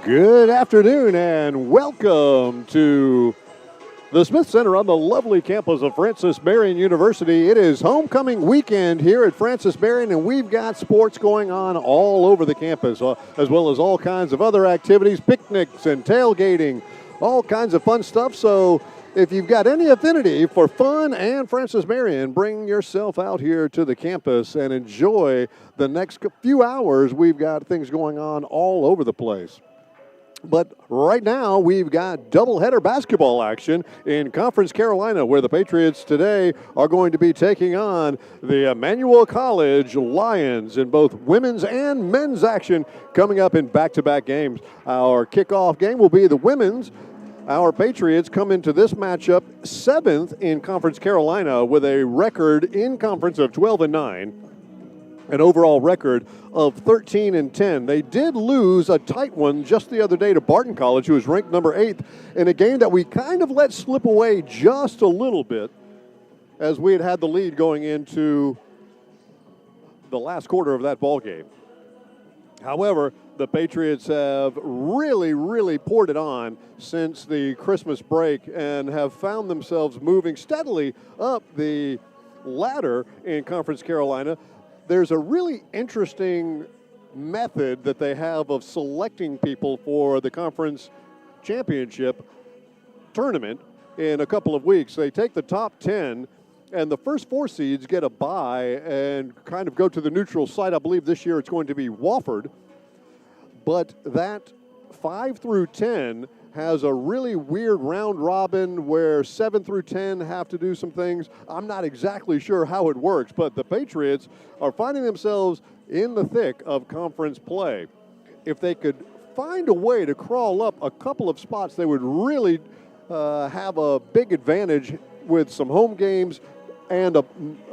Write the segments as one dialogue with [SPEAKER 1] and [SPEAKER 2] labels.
[SPEAKER 1] Good afternoon and welcome to the Smith Center on the lovely campus of Francis Marion University. It is homecoming weekend here at Francis Marion, and we've got sports going on all over the campus, as well as all kinds of other activities, picnics and tailgating, all kinds of fun stuff. So if you've got any affinity for fun and Francis Marion, bring yourself out here to the campus and enjoy the next few hours. We've got things going on all over the place. But right now, we've got doubleheader basketball action in Conference Carolina, where the Patriots today are going to be taking on the Emmanuel College Lions in both women's and men's action coming up in back-to-back games. Our kickoff game will be the women's. Our Patriots come into this matchup 7th in Conference Carolina with a record in conference of 12-9. An overall record of 13-10. They did lose a tight one just the other day to Barton College, who was ranked number 8, in a game that we kind of let slip away just a little bit as we had the lead going into the last quarter of that ball game. However, the Patriots have really poured it on since the Christmas break and have found themselves moving steadily up the ladder in Conference Carolina. There's a really interesting method that they have of selecting people for the conference championship tournament in a couple of weeks. They take the top 10, and the first 4 seeds get a bye and kind of go to the neutral site. I believe this year it's going to be Wofford. But that 5 through 10 has a really weird round robin where 7 through 10 have to do some things. I'm not exactly sure how it works, but the Patriots are finding themselves in the thick of conference play. If they could find a way to crawl up a couple of spots, they would really have a big advantage with some home games and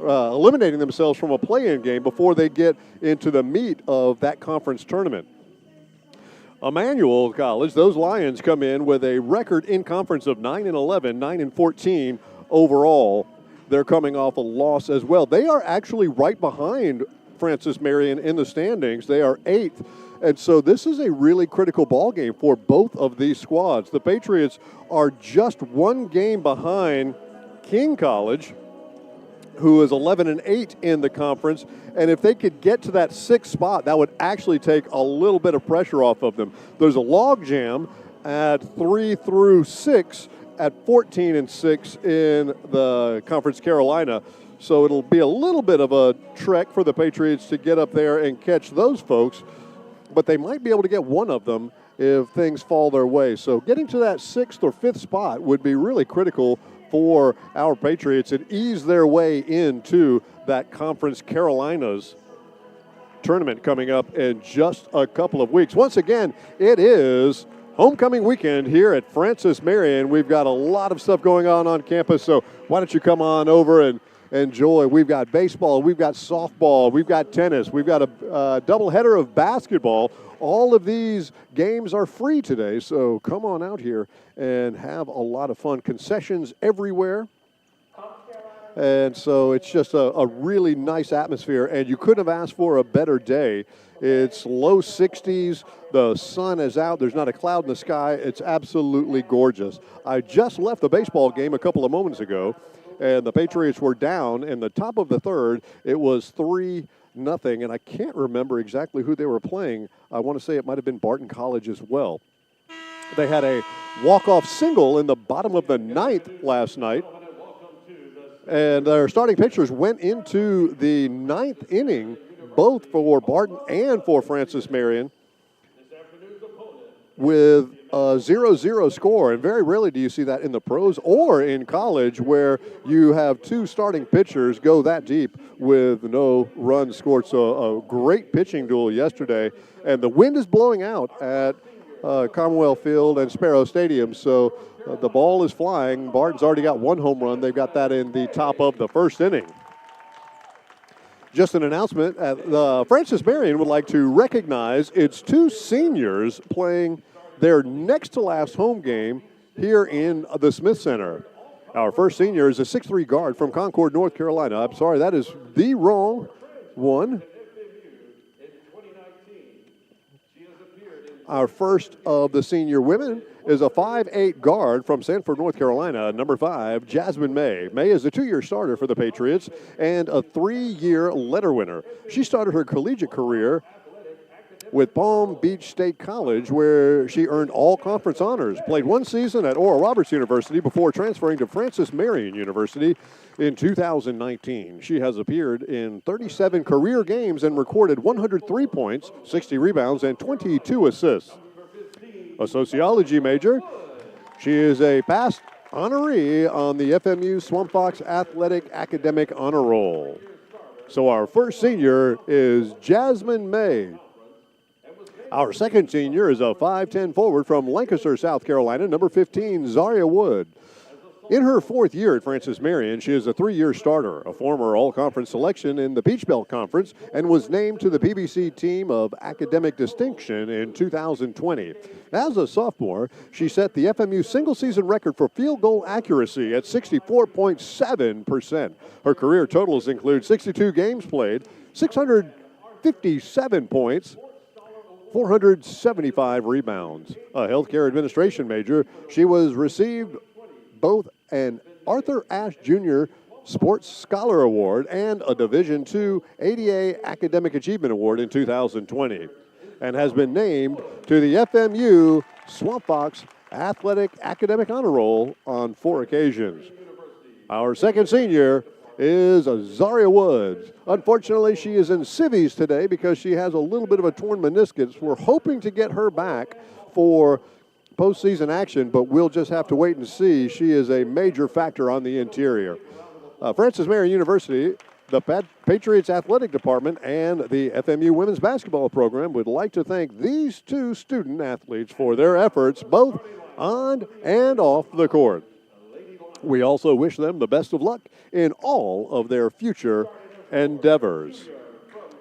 [SPEAKER 1] eliminating themselves from a play-in game before they get into the meat of that conference tournament. Emmanuel College, those Lions come in with a record in conference of 9-11, 9-14 overall. They're coming off a loss as well. They are actually right behind Francis Marion in the standings. They are 8th. And so this is a really critical ball game for both of these squads. The Patriots are just 1 game behind King College, who is 11-8 in the conference. And if they could get to that 6th spot, that would actually take a little bit of pressure off of them. There's a log jam at 3 through 6 at 14-6 in the Conference Carolina. So it'll be a little bit of a trek for the Patriots to get up there and catch those folks. But they might be able to get one of them if things fall their way. So getting to that 6th or 5th spot would be really critical for our Patriots and ease their way into that Conference Carolinas tournament coming up in just a couple of weeks. Once again, it is homecoming weekend here at Francis Marion. We've got a lot of stuff going on campus, so why don't you come on over and enjoy. We've got baseball, we've got softball, we've got tennis, we've got a doubleheader of basketball. All of these games are free today, so come on out here and have a lot of fun. Concessions everywhere. And so it's just a really nice atmosphere, and you couldn't have asked for a better day. It's low 60s. The sun is out. There's not a cloud in the sky. It's absolutely gorgeous. I just left the baseball game a couple of moments ago, and the Patriots were down in the top of the 3rd. It was 3-0, and I can't remember exactly who they were playing. I want to say it might have been Barton College as well. They had a walk-off single in the bottom of the 9th last night. And their starting pitchers went into the 9th inning, both for Barton and for Francis Marion, with a 0-0 score. And very rarely do you see that in the pros or in college, where you have 2 starting pitchers go that deep with no runs scored. So a great pitching duel yesterday. And the wind is blowing out at Commonwealth Field and Sparrow Stadium. So the ball is flying. Barton's already got 1 home run. They've got that in the top of the 1st inning. Just an announcement. Francis Marion would like to recognize its 2 seniors playing their next to last home game here in the Smith Center. Our first senior is a 6'3" guard from Concord, North Carolina. I'm sorry, that is the wrong one. Our first of the senior women is a 5'8" guard from Sanford, North Carolina, number 5, Jasmine May. May is a 2-year starter for the Patriots and a 3-year letter winner. She started her collegiate career with Palm Beach State College, where she earned all conference honors, played 1 season at Oral Roberts University before transferring to Francis Marion University in 2019. She has appeared in 37 career games and recorded 103 points, 60 rebounds, and 22 assists. A sociology major, she is a past honoree on the FMU Swamp Fox Athletic Academic Honor Roll. So our first senior is Jasmine May. Our second senior is a 5'10" forward from Lancaster, South Carolina, number 15, Zaria Wood. In her 4th year at Francis Marion, she is a 3-year starter, a former all-conference selection in the Peach Belt Conference, and was named to the PBC Team of Academic Distinction in 2020. As a sophomore, she set the FMU single-season record for field goal accuracy at 64.7%. Her career totals include 62 games played, 657 points, 475 rebounds. A healthcare administration major, she was received both an Arthur Ashe Jr. Sports Scholar Award and a Division II ADA Academic Achievement Award in 2020, and has been named to the FMU Swamp Fox Athletic Academic Honor Roll on 4 occasions. Our second senior is Zaria Woods. Unfortunately, she is in civvies today because she has a little bit of a torn meniscus. We're hoping to get her back for postseason action, but we'll just have to wait and see. She is a major factor on the interior. Francis Marion University, the Patriots Athletic Department, and the FMU Women's Basketball Program would like to thank these 2 student athletes for their efforts both on and off the court. We also wish them the best of luck in all of their future endeavors.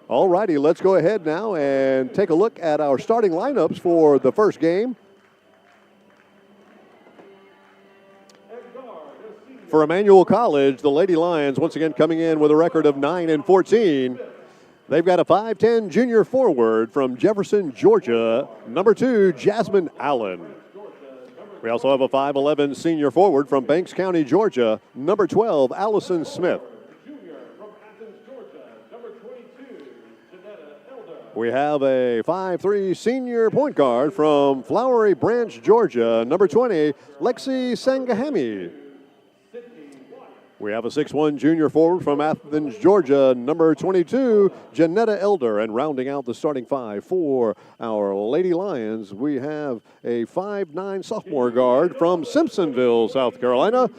[SPEAKER 1] All righty, let's go ahead now and take a look at our starting lineups for the first game. For Emmanuel College, the Lady Lions once again coming in with a record of 9-14. They've got a 5'10" junior forward from Jefferson, Georgia, number 2, Jasmine Allen. We also have a 5'11" senior forward from Banks County, Georgia, number 12, Allison Smith. We have a 5'3" senior point guard from Flowery Branch, Georgia, number 20, Lexi Sangahemi. We have a 6'1" junior forward from Athens, Georgia, number 22, Janetta Elder. And rounding out the starting 5 for our Lady Lions, we have a 5'9" sophomore guard from Simpsonville, South Carolina,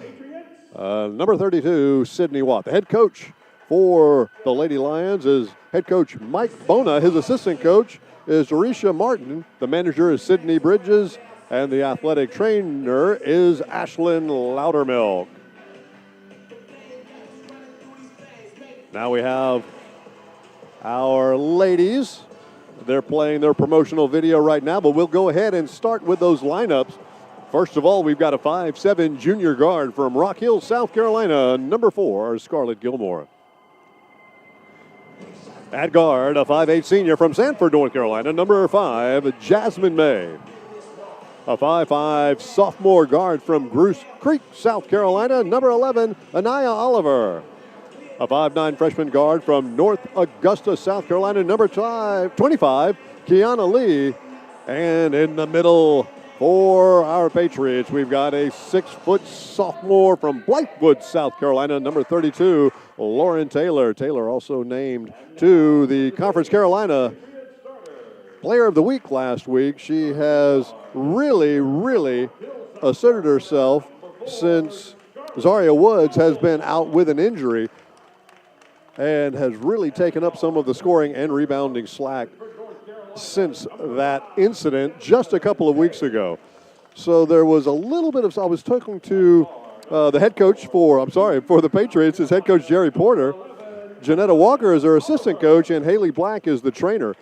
[SPEAKER 1] number 32, Sydney Watt. The head coach for the Lady Lions is head coach Mike Bona. His assistant coach is Dorisha Martin. The manager is Sydney Bridges, and the athletic trainer is Ashlyn Loudermilk. Now we have our ladies. They're playing their promotional video right now, but we'll go ahead and start with those lineups. First of all, we've got a 5'7" junior guard from Rock Hill, South Carolina, number 4, Scarlett Gilmore. At guard, a 5'8" senior from Sanford, North Carolina, number 5, Jasmine May. A 5'5" sophomore guard from Goose Creek, South Carolina, number 11, Anaya Oliver. A 5'9" freshman guard from North Augusta, South Carolina, number 25, Kiana Lee. And in the middle for our Patriots, we've got a 6-foot sophomore from Blythewood, South Carolina, number 32, Lauren Taylor. Taylor also named to the Conference Carolina Player of the Week last week. She has really asserted herself since Zaria Woods has been out with an injury, and has really taken up some of the scoring and rebounding slack since that incident just a couple of weeks ago. So there was a little bit of, I was talking to the head coach for the Patriots, his head coach Jerry Porter. Janetta Walker is our assistant coach, and Haley Black is the trainer.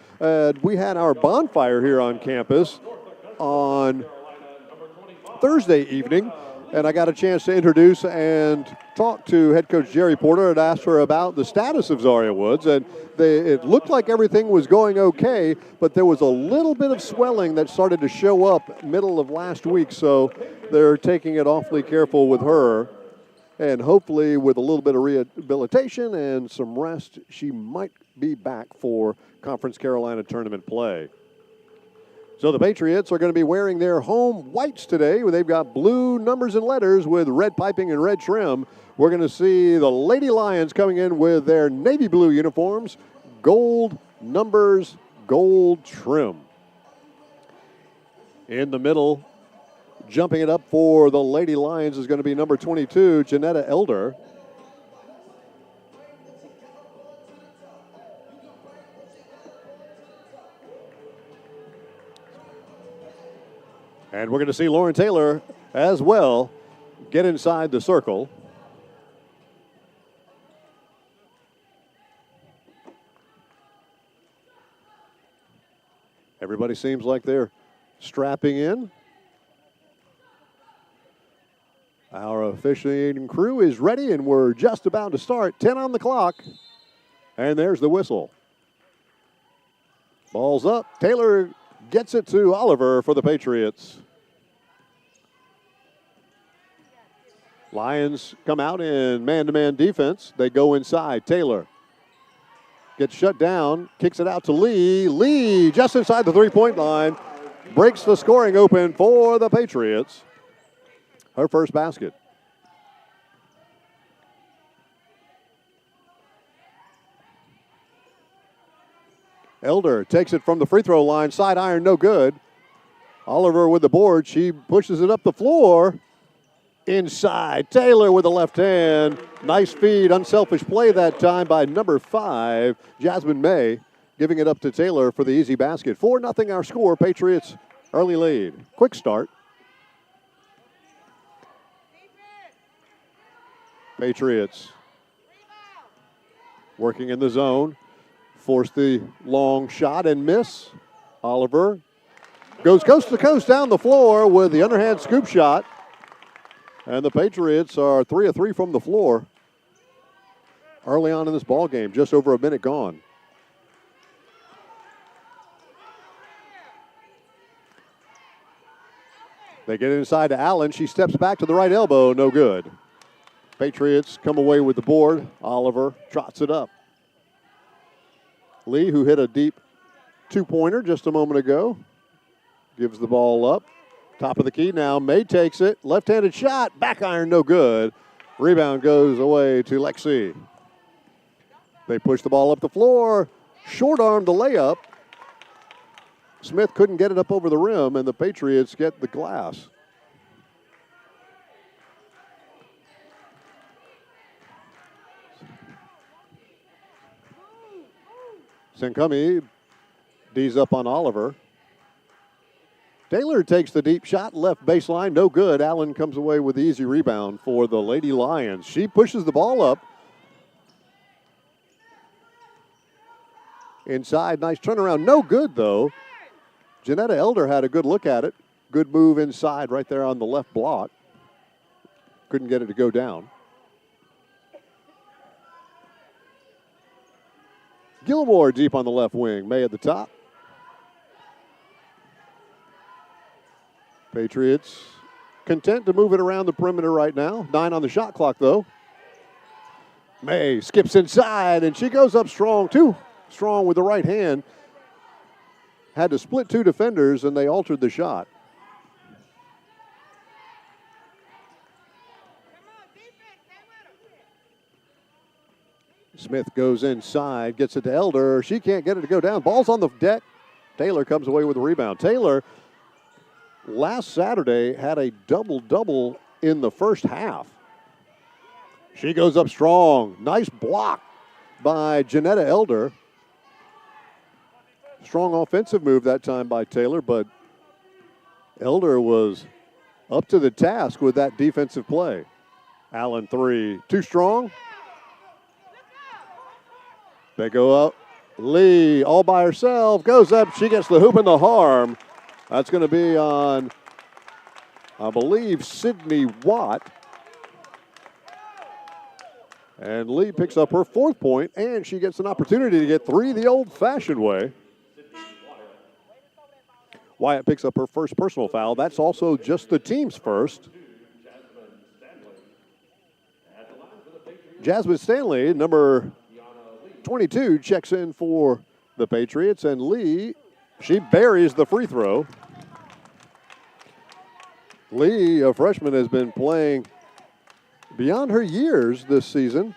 [SPEAKER 1] We had our bonfire here on campus on Thursday evening, And I got a chance to introduce and talk to head coach Jerry Porter and asked her about the status of Zaria Woods. And it looked like everything was going okay, but there was a little bit of swelling that started to show up middle of last week. So they're taking it awfully careful with her. And hopefully with a little bit of rehabilitation and some rest, she might be back for Conference Carolina tournament play. So the Patriots are going to be wearing their home whites today. They've got blue numbers and letters with red piping and red trim. We're going to see the Lady Lions coming in with their navy blue uniforms, gold numbers, gold trim. In the middle, jumping it up for the Lady Lions is going to be number 22, Janetta Elder. And we're going to see Lauren Taylor as well get inside the circle. Everybody seems like they're strapping in. Our officiating crew is ready, and we're just about to start. 10 on the clock. And there's the whistle. Ball's up. Taylor gets it to Oliver for the Patriots. Lions come out in man-to-man defense. They go inside. Taylor gets shut down, kicks it out to Lee. Lee just inside the three-point line, breaks the scoring open for the Patriots. Her first basket. Elder takes it from the free throw line, side iron, no good. Oliver with the board, she pushes it up the floor. Inside, Taylor with the left hand. Nice feed, unselfish play that time by number 5, Jasmine May, giving it up to Taylor for the easy basket. 4-0 our score, Patriots early lead. Quick start. Patriots working in the zone. Force the long shot and miss. Oliver goes coast to coast down the floor with the underhand scoop shot. And the Patriots are 3 of 3 from the floor early on in this ball game, just over a minute gone. They get inside to Allen. She steps back to the right elbow, no good. Patriots come away with the board. Oliver trots it up. Lee, who hit a deep two-pointer just a moment ago, gives the ball up. Top of the key now. May takes it. Left-handed shot. Back iron, no good. Rebound goes away to Lexi. They push the ball up the floor. Short arm the layup. Smith couldn't get it up over the rim, and the Patriots get the glass. Senkumi D's up on Oliver. Taylor takes the deep shot, left baseline, no good. Allen comes away with the easy rebound for the Lady Lions. She pushes the ball up. Inside, nice turnaround, no good though. Janetta Elder had a good look at it. Good move inside right there on the left block. Couldn't get it to go down. Gilmore deep on the left wing. May at the top. Patriots content to move it around the perimeter right now. 9 on the shot clock, though. May skips inside, and she goes up strong, too strong with the right hand. Had to split 2 defenders, and they altered the shot. Smith goes inside, gets it to Elder. She can't get it to go down. Ball's on the deck. Taylor comes away with the rebound. Taylor, last Saturday, had a double-double in the first half. She goes up strong. Nice block by Janetta Elder. Strong offensive move that time by Taylor, but Elder was up to the task with that defensive play. Allen 3, too strong. They go up. Lee all by herself, goes up. She gets the hoop and the harm. That's going to be on I believe, Sydney Watt. And Lee picks up her 4th point, and she gets an opportunity to get 3 the old-fashioned way. Wyatt picks up her first personal foul. That's also just the team's first. Jasmine Stanley, number 22, checks in for the Patriots, and Lee, she buries the free throw. Lee, a freshman, has been playing beyond her years this season.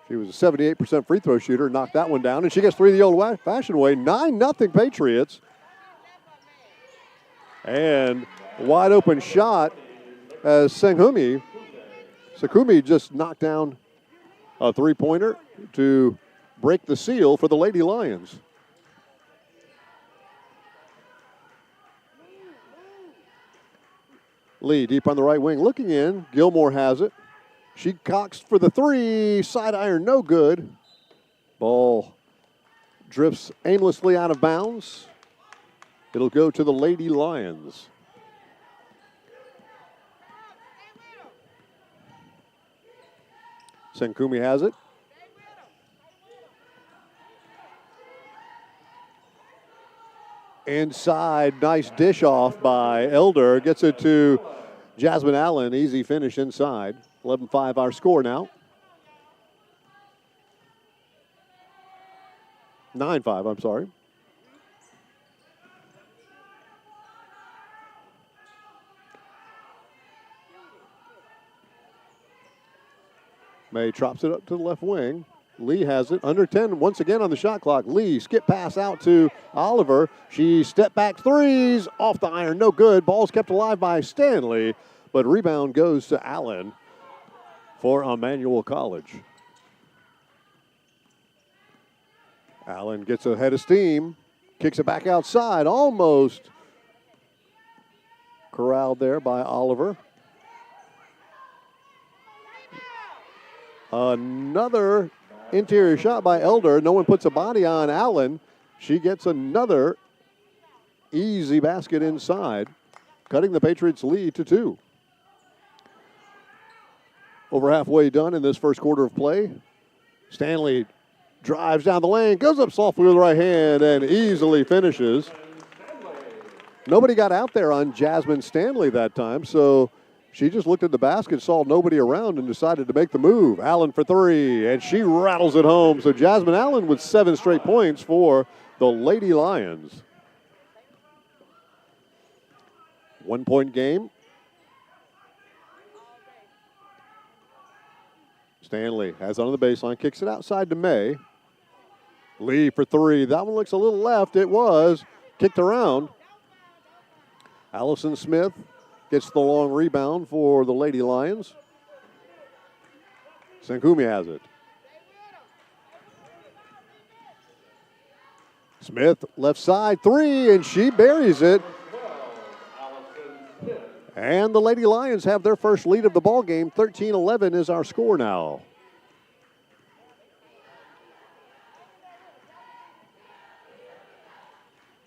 [SPEAKER 1] She was a 78% free throw shooter, knocked that one down, and she gets 3 the old-fashioned way. 9-0 Patriots. And wide open shot as Sakumi just knocked down a 3-pointer to break the seal for the Lady Lions. Lee deep on the right wing, looking in. Gilmore has it. She cocks for the 3. Side iron, no good. Ball drifts aimlessly out of bounds. It'll go to the Lady Lions. Sakumi has it. Inside, nice dish off by Elder. Gets it to Jasmine Allen. Easy finish inside. 11-5 our score now. 9-5, I'm sorry. May drops it up to the left wing. Lee has it. Under 10 once again on the shot clock. Lee, skip pass out to Oliver. She step back threes. Off the iron, no good. Ball's kept alive by Stanley, but rebound goes to Allen for Emmanuel College. Allen gets a head of steam. Kicks it back outside. Almost corralled there by Oliver. Another interior shot by Elder. No one puts a body on Allen. She gets another easy basket inside, cutting the Patriots' lead to 2. Over halfway done in this first quarter of play. Stanley drives down the lane, goes up softly with the right hand, and easily finishes. Nobody got out there on Jasmine Stanley that time, so she just looked at the basket, saw nobody around, and decided to make the move. Allen for 3, and she rattles it home. So Jasmine Allen with 7 straight points for the Lady Lions. 1-point game. Stanley has it on the baseline, kicks it outside to May. Lee for 3. That one looks a little left. It was kicked around. Allison Smith gets the long rebound for the Lady Lions. Sakumi has it. Smith, left side, 3, and she buries it. And the Lady Lions have their first lead of the ball game. 13-11 is our score now.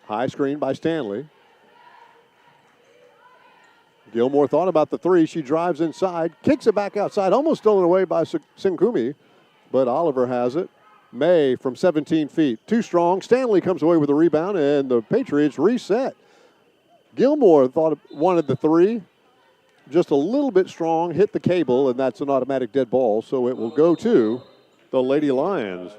[SPEAKER 1] High screen by Stanley. Gilmore thought about the 3. She drives inside, kicks it back outside, almost stolen away by Sakumi, but Oliver has it. May from 17 feet, too strong. Stanley comes away with a rebound, and the Patriots reset. Gilmore wanted the 3, just a little bit strong, hit the cable, and that's an automatic dead ball, so it will go to the Lady Lions.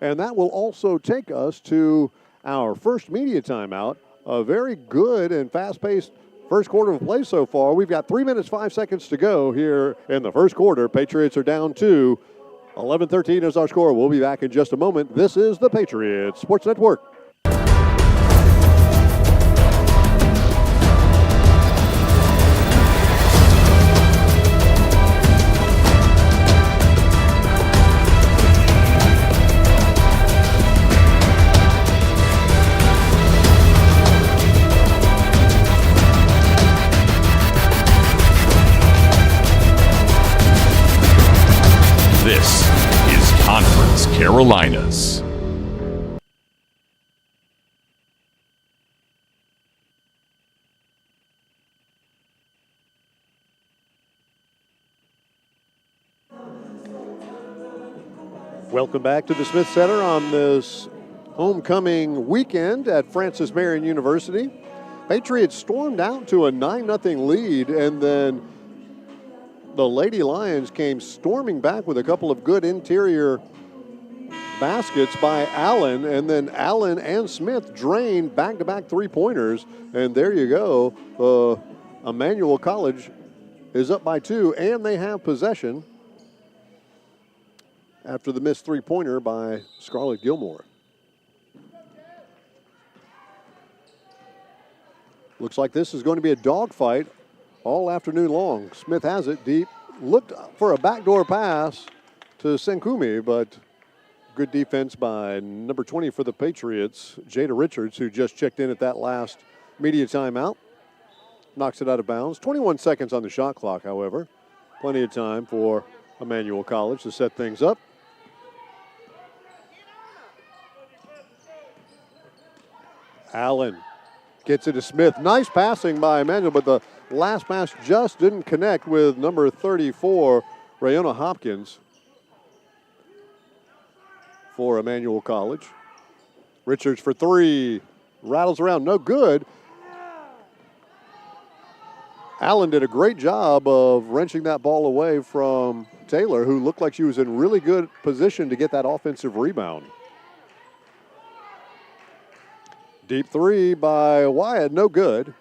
[SPEAKER 1] And that will also take us to our first media timeout. A very good and fast-paced first quarter of play so far. We've got 3 minutes, 5 seconds to go here in the first quarter. Patriots are down 2. 11-13 is our score. We'll be back in just a moment. This is the Patriots Sports Network.
[SPEAKER 2] This is Conference Carolinas.
[SPEAKER 1] Welcome back to the Smith Center on this homecoming weekend at Francis Marion University. Patriots stormed out to a 9-0 lead, and then the Lady Lions came storming back with a couple of good interior baskets by Allen, and then Allen and Smith drained back-to-back three-pointers, and there you go. Emmanuel College is up by 2, and they have possession after the missed three-pointer by Scarlett Gilmore. Looks like this is going to be a dogfight all afternoon long. Smith has it deep. Looked for a backdoor pass to Senkumi, but good defense by number 20 for the Patriots, Jada Richards, who just checked in at that last media timeout. Knocks it out of bounds. 21 seconds on the shot clock, however. Plenty of time for Emmanuel College to set things up. Allen gets it to Smith. Nice passing by Emmanuel, but the last pass just didn't connect with number 34, Rayona Hopkins, for Emmanuel College. Richards for three. Rattles around, no good. Allen did a great job of wrenching that ball away from Taylor, who looked like she was in really good position to get that offensive rebound. Deep three by Wyatt, no good.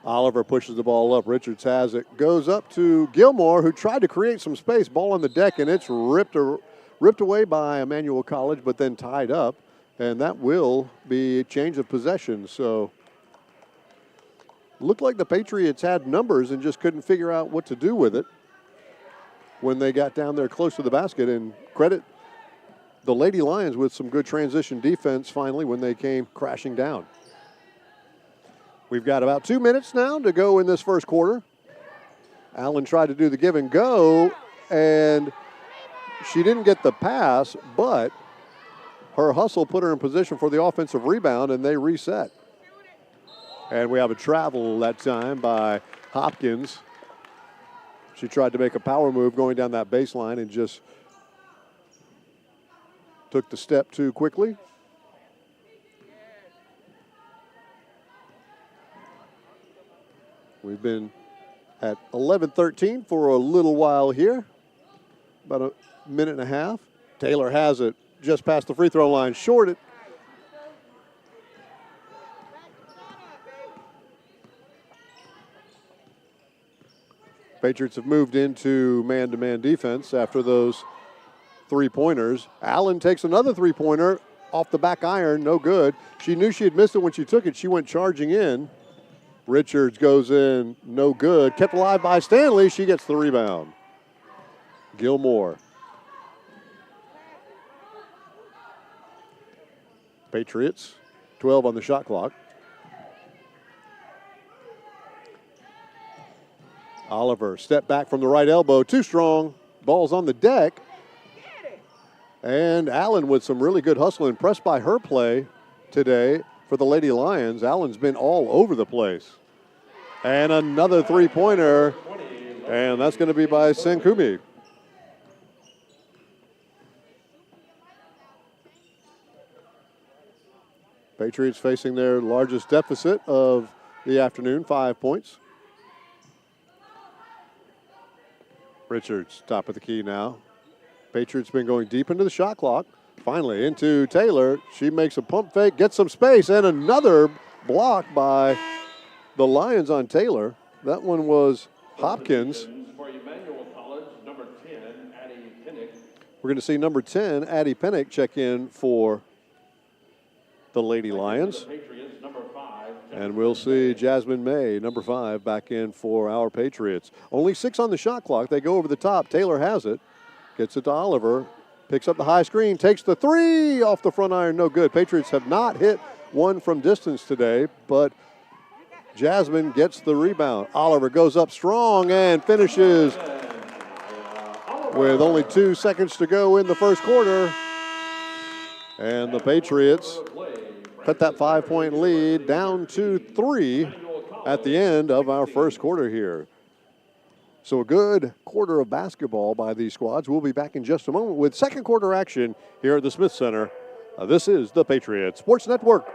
[SPEAKER 1] Oliver pushes the ball up. Richards has it. Goes up to Gilmore, who tried to create some space. Ball on the deck, and it's ripped away by Emmanuel College, but then tied up. And that will be a change of possession. So looked like the Patriots had numbers and just couldn't figure out what to do with it when they got down there close to the basket. And credit the Lady Lions with some good transition defense finally when they came crashing down. We've got about 2 minutes now to go in this first quarter. Allen tried to do the give and go, and she didn't get the pass, but her hustle put her in position for the offensive rebound, and they reset. And we have a travel that time by Hopkins. She tried to make a power move going down that baseline and just took the step too quickly. We've been at 11-13 for a little while here, about a minute and a half. Taylor has it just past the free throw line, shorted. Patriots have moved into man-to-man defense after those three-pointers. Allen takes another three-pointer off the back iron, no good. She knew she had missed it when she took it. She went charging in. Richards goes in, no good. Kept alive by Stanley. She gets the rebound. Gilmore. Patriots, 12 on the shot clock. Oliver, step back from the right elbow, too strong. Ball's on the deck. And Allen with some really good hustle, impressed by her play today for the Lady Lions. Allen's been all over the place. And another three-pointer, and that's going to be by Senkumi. Patriots facing their largest deficit of the afternoon, 5 points. Richards, top of the key now. Patriots been going deep into the shot clock. Finally into Taylor. She makes a pump fake, gets some space, and another block by the Lions on Taylor. That one was Hopkins.
[SPEAKER 3] For Emmanuel College, number 10, Addie Pinnick.
[SPEAKER 1] We're going to see number 10, Addie Pinnick, check in for the Lady Lions.
[SPEAKER 3] Patriots, number 5.
[SPEAKER 1] And we'll see Jasmine May, number 5, back in for our Patriots. Only 6 on the shot clock. They go over the top. Taylor has it. Gets it to Oliver. Picks up the high screen. Takes the three off the front iron. No good. Patriots have not hit one from distance today, but Jasmine gets the rebound. Oliver goes up strong and finishes with only 2 seconds to go in the first quarter. And the Patriots cut that 5-point lead down to 3 at the end of our first quarter here. So a good quarter of basketball by these squads. We'll be back in just a moment with second quarter action here at the Smith Center. This is the Patriots Sports Network.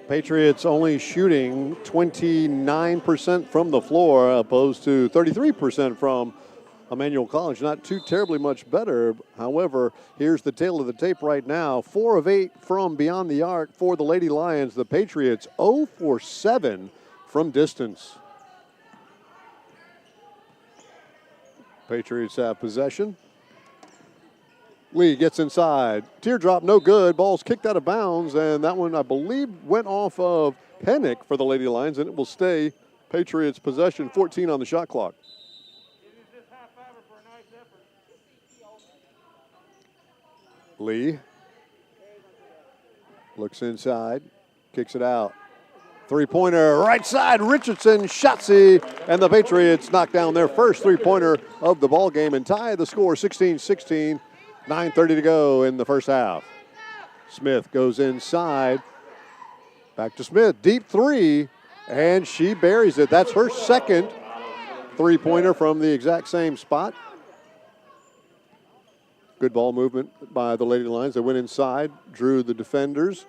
[SPEAKER 1] Patriots only shooting 29% from the floor, opposed to 33% from Emmanuel College. Not too terribly much better. However, here's the tail of the tape right now. 4 of 8 from beyond the arc for the Lady Lions. The Patriots 0 for 7 from distance. Patriots have possession. Lee gets inside. Teardrop, no good. Ball's kicked out of bounds, and that one, I believe, went off of Pennick for the Lady Lions, and it will stay Patriots possession, 14 on the shot clock. Lee looks inside, kicks it out. Three-pointer, right side, Richardson, Shotzi, and the Patriots knock down their first three-pointer of the ball game and tie the score 16-16. 9:30 to go in the first half. Smith goes inside. Back to Smith. Deep three, and she buries it. That's her second three-pointer from the exact same spot. Good ball movement by the Lady Lions. They went inside, drew the defenders,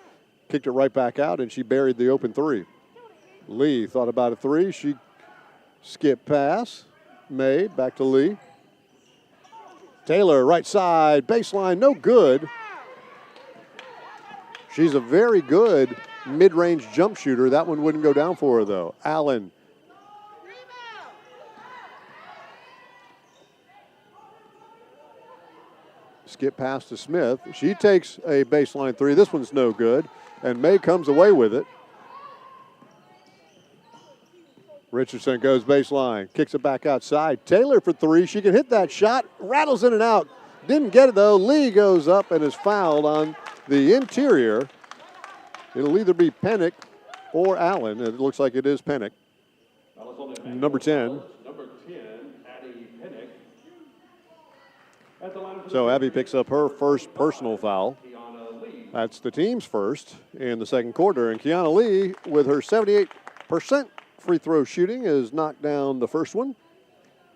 [SPEAKER 1] kicked it right back out, and she buried the open three. Lee thought about a three. She skipped pass. Made. Back to Lee. Taylor, right side, baseline, no good. She's a very good mid-range jump shooter. That one wouldn't go down for her, though. Allen. Skip pass to Smith. She takes a baseline three. This one's no good, and May comes away with it. Richardson goes baseline, kicks it back outside. Taylor for three. She can hit that shot. Rattles in and out. Didn't get it, though. Lee goes up and is fouled on the interior. It'll either be Pennick or Allen. It looks like it is Pennick. Number 10.
[SPEAKER 3] Number 10, Addie Pennick.
[SPEAKER 1] So Abby picks up her first personal foul. That's the team's first in the second quarter. And Kiana Lee, with her 78% free throw shooting, has knocked down the first one,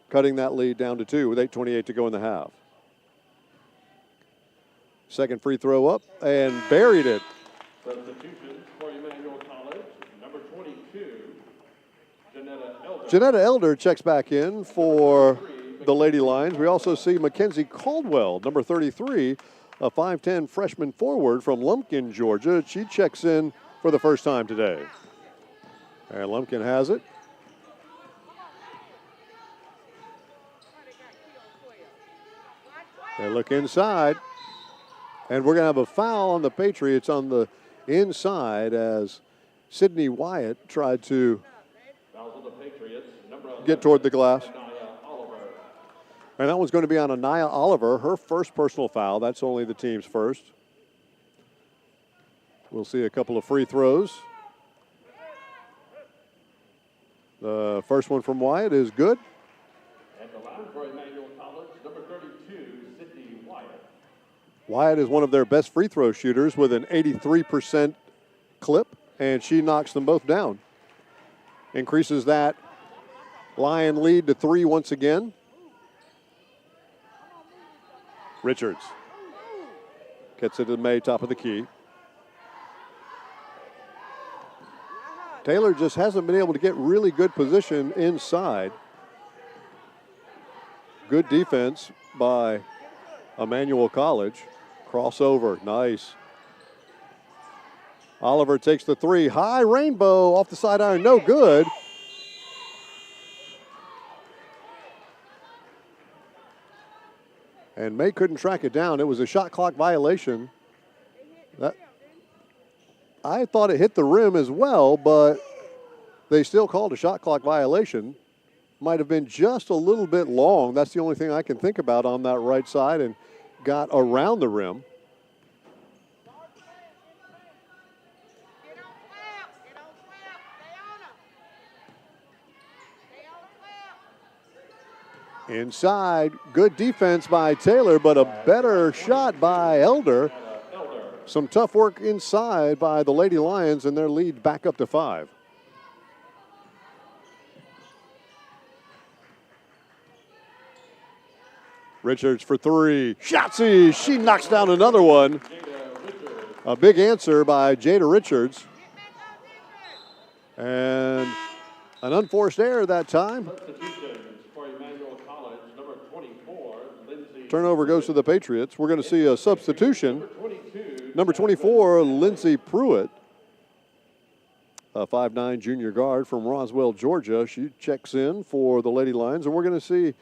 [SPEAKER 1] cutting that lead down to 2 with 8:28 to go in the half. Second free throw up and buried it.
[SPEAKER 3] Substitution for Emmanuel College, number 22, Janetta Elder.
[SPEAKER 1] Janetta Elder checks back in for the Lady Lions. We also see Mackenzie Caldwell, number 33, a 5'10 freshman forward from Lumpkin, Georgia. She checks in for the first time today. And Lumpkin has it. They look inside. And we're going to have a foul on the Patriots on the inside as Sydney Wyatt tried to get toward the glass. And that one's going to be on Anaya Oliver, her first personal foul. That's only the team's first. We'll see a couple of free throws. The first one from Wyatt is good.
[SPEAKER 3] At the line for Emmanuel College, number 32, Sydney Wyatt.
[SPEAKER 1] Wyatt is one of their best free throw shooters with an 83% clip, and she knocks them both down. Increases that Lion lead to 3 once again. Richards gets it to May, top of the key. Taylor just hasn't been able to get really good position inside. Good defense by Emmanuel College. Crossover, nice. Oliver takes the three. High rainbow off the side iron, no good. And May couldn't track it down. It was a shot clock violation. I thought it hit the rim as well, but they still called a shot clock violation. Might have been just a little bit long. That's the only thing I can think about on that right side, and got around the rim. Inside, good defense by Taylor, but a better shot by Elder. Some tough work inside by the Lady Lions, and their lead back up to 5. Richards for three. Shotzi, she knocks down another one. A big answer by Jada Richards. And an unforced error that time. Turnover goes to the Patriots. We're going to see a substitution. Number 24, Lindsey Pruitt, a 5'9" junior guard from Roswell, Georgia. She checks in for the Lady Lions. And we're going to see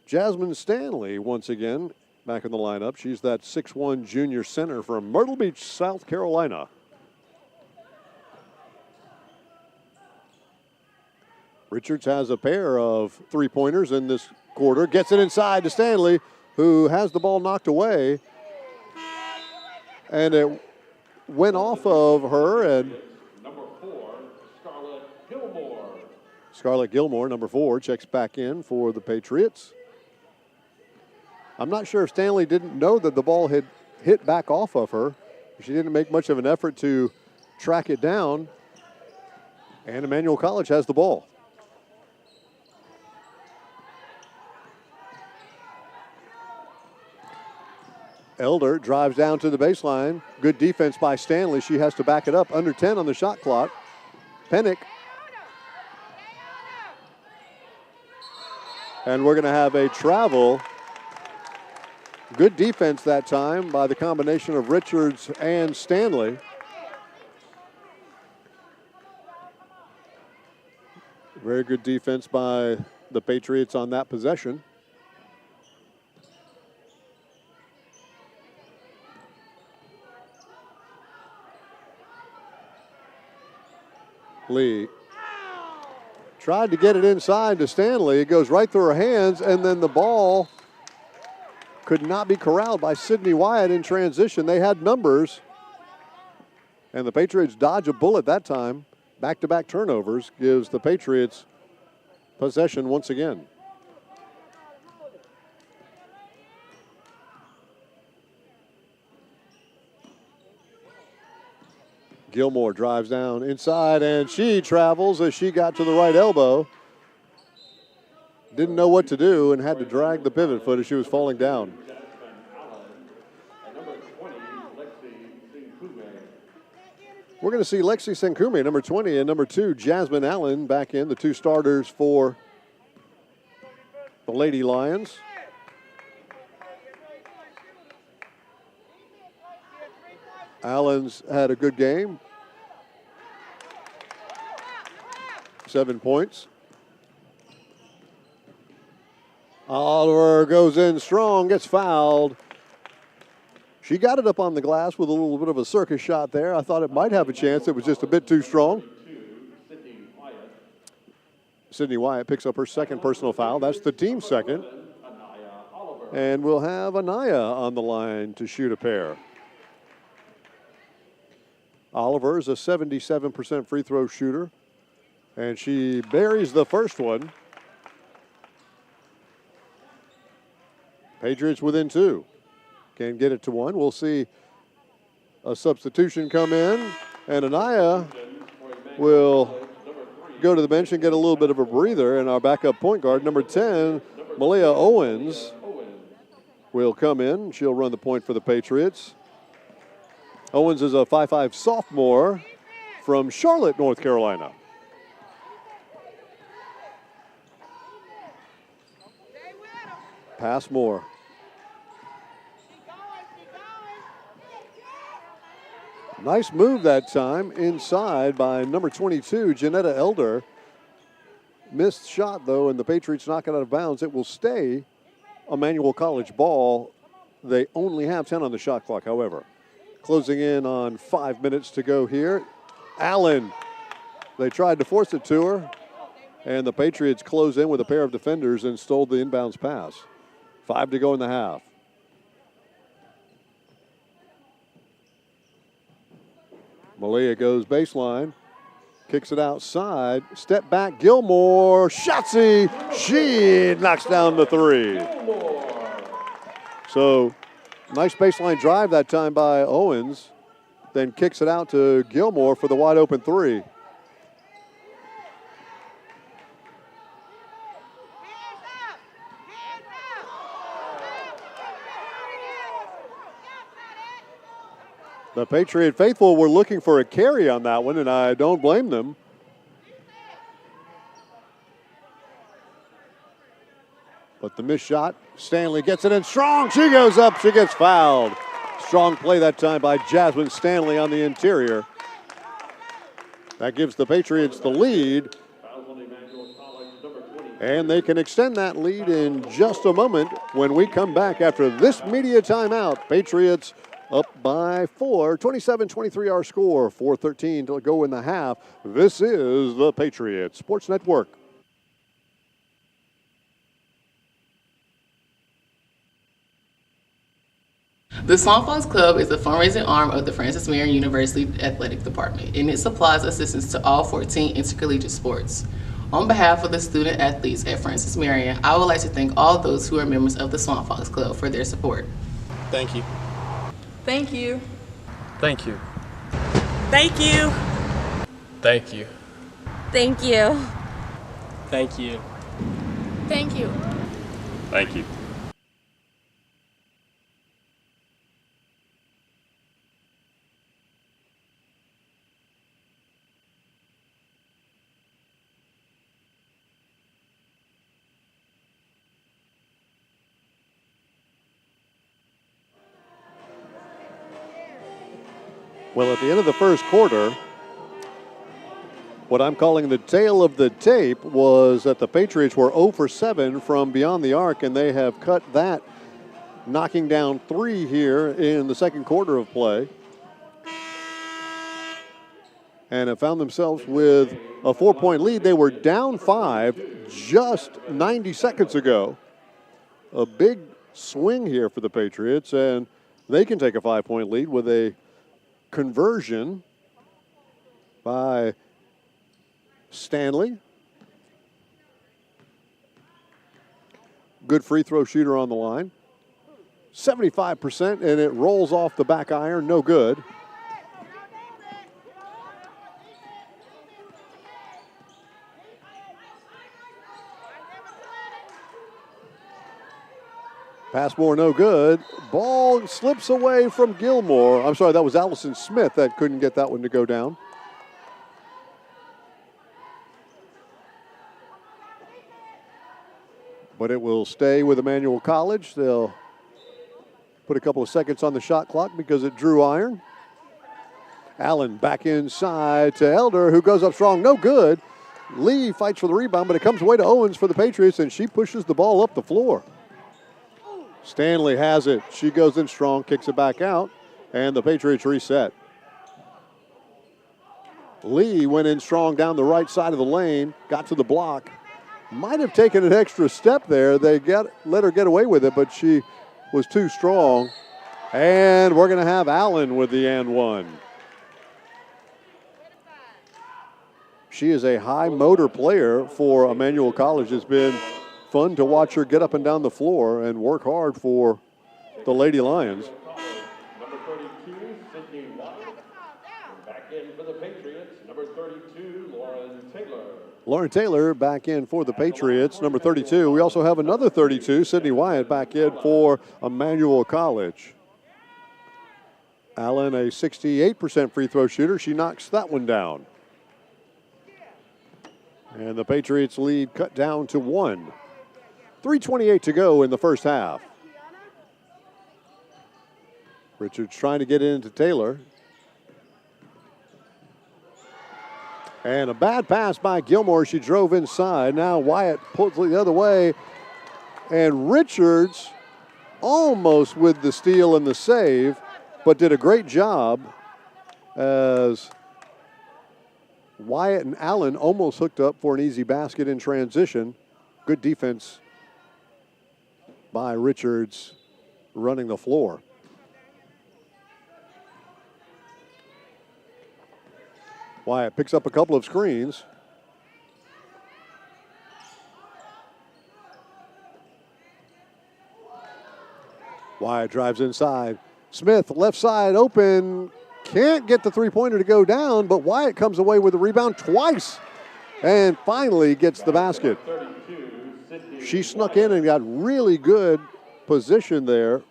[SPEAKER 1] Jasmine Stanley once again back in the lineup. She's that 6'1" junior center from Myrtle Beach, South Carolina. Richards has a pair of three-pointers in this quarter. Gets it inside to Stanley, who has the ball knocked away. And it went off of her. And
[SPEAKER 3] Number 4, Scarlett Gilmore.
[SPEAKER 1] Scarlett Gilmore, number 4, checks back in for the Patriots. I'm not sure if Stanley didn't know that the ball had hit back off of her. She didn't make much of an effort to track it down. And Emmanuel College has the ball. Elder drives down to the baseline. Good defense by Stanley. She has to back it up. Under 10 on the shot clock. Pennick. And we're going to have a travel. Good defense that time by the combination of Richards and Stanley. Very good defense by the Patriots on that possession. Lee tried to get it inside to Stanley. It goes right through her hands, and then the ball could not be corralled by Sydney Wyatt in transition. They had numbers, and the Patriots dodge a bullet that time. Back-to-back turnovers gives the Patriots possession once again. Gilmore drives down inside, and she travels as she got to the right elbow. Didn't know what to do and had to drag the pivot foot as she was falling down. We're going to see Lexi Senkume, number 20, and number 2, Jasmine Allen, back in, the 2 starters for the Lady Lions. Allen's had a good game. 7 points. Oliver goes in strong, gets fouled. She got it up on the glass with a little bit of a circus shot there. I thought it might have a chance. It was just a bit too strong. Sydney Wyatt picks up her second personal foul. That's the team's second. And we'll have Anaya on the line to shoot a pair. Oliver is a 77% free throw shooter, and she buries the first one. Patriots within 2. Can't get it to 1. We'll see a substitution come in, and Anaya will go to the bench and get a little bit of a breather, and our backup point guard, number 10, Malia Owens, will come in. She'll run the point for the Patriots. Owens is a 5'5" sophomore from Charlotte, North Carolina. Passmore. Nice move that time inside by number 22, Janetta Elder. Missed shot, though, and the Patriots knock it out of bounds. It will stay Emmanuel College ball. They only have 10 on the shot clock, however. Closing in on 5 minutes to go here. Allen, they tried to force it to her, and the Patriots close in with a pair of defenders and stole the inbounds pass. 5 to go in the half. Malia goes baseline, kicks it outside, step back, Gilmore, Shotzi, she knocks down the three. So nice baseline drive that time by Owens, then kicks it out to Gilmore for the wide open three. The Patriot faithful were looking for a carry on that one, and I don't blame them. But the missed shot, Stanley gets it in strong. She goes up, she gets fouled. Strong play that time by Jasmine Stanley on the interior. That gives the Patriots the lead. And they can extend that lead in just a moment when we come back after this media timeout. Patriots up by 4, 27-23 our score, 4:13 to go in the half. This is the Patriots Sports Network.
[SPEAKER 4] The Swan Fox Club is a fundraising arm of the Francis Marion University Athletic Department, and it supplies assistance to all 14 intercollegiate sports. On behalf of the student athletes at Francis Marion, I would like to thank all those who are members of the Swan Fox Club for their support.
[SPEAKER 5] Thank you.
[SPEAKER 6] Thank you.
[SPEAKER 5] Thank you.
[SPEAKER 6] Thank you.
[SPEAKER 5] Thank you.
[SPEAKER 6] Thank you.
[SPEAKER 5] Thank you.
[SPEAKER 6] Thank you.
[SPEAKER 2] Thank you.
[SPEAKER 1] Well, at the end of the first quarter, what I'm calling the tail of the tape was that the Patriots were 0 for 7 from beyond the arc, and they have cut that, knocking down 3 here in the second quarter of play. And have found themselves with a 4-point lead. They were down 5 just 90 seconds ago. A big swing here for the Patriots, and they can take a 5-point lead with a conversion by Stanley. Good free throw shooter on the line. 75%, and it rolls off the back iron, no good. Passmore, no good. Ball slips away from Gilmore. I'm sorry, that was Allison Smith that couldn't get that one to go down. But it will stay with Emmanuel College. They'll put a couple of seconds on the shot clock because it drew iron. Allen back inside to Elder, who goes up strong, no good. Lee fights for the rebound, but it comes away to Owens for the Patriots, and she pushes the ball up the floor. Stanley has it. She goes in strong, kicks it back out, and the Patriots reset. Lee went in strong down the right side of the lane, got to the block. Might have taken an extra step there. They let her get away with it, but she was too strong. And we're going to have Allen with the and one. She is a high motor player for Emmanuel College. It's been fun to watch her get up and down the floor and work hard for the Lady Lions.
[SPEAKER 3] Number 32, Sydney White. Back in for the Patriots, number 32, Lauren Taylor.
[SPEAKER 1] Lauren Taylor back in for the Patriots, number 32. We also have another 32, Sydney Wyatt, back in for Emmanuel College. Allen, a 68% free throw shooter. She knocks that one down. And the Patriots lead cut down to 1. 3:28 to go in the first half. Richards trying to get it into Taylor. And a bad pass by Gilmore. She drove inside. Now Wyatt pulls it the other way. And Richards almost with the steal and the save, but did a great job as Wyatt and Allen almost hooked up for an easy basket in transition. Good defense by Richards running the floor. Wyatt picks up a couple of screens. Wyatt drives inside. Smith, left side open. Can't get the three-pointer to go down, but Wyatt comes away with the rebound twice and finally gets the basket. She snuck in and got really good position there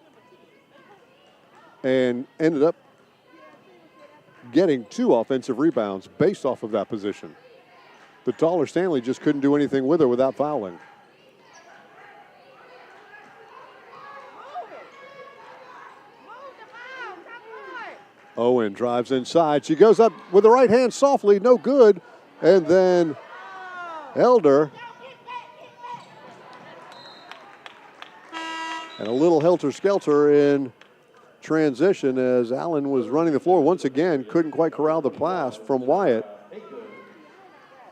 [SPEAKER 1] and ended up getting 2 offensive rebounds based off of that position. The taller Stanley just couldn't do anything with her without fouling. Owen drives inside. She goes up with the right hand softly, no good. And then Elder. And a little helter-skelter in transition as Allen was running the floor once again. Couldn't quite corral the pass from Wyatt.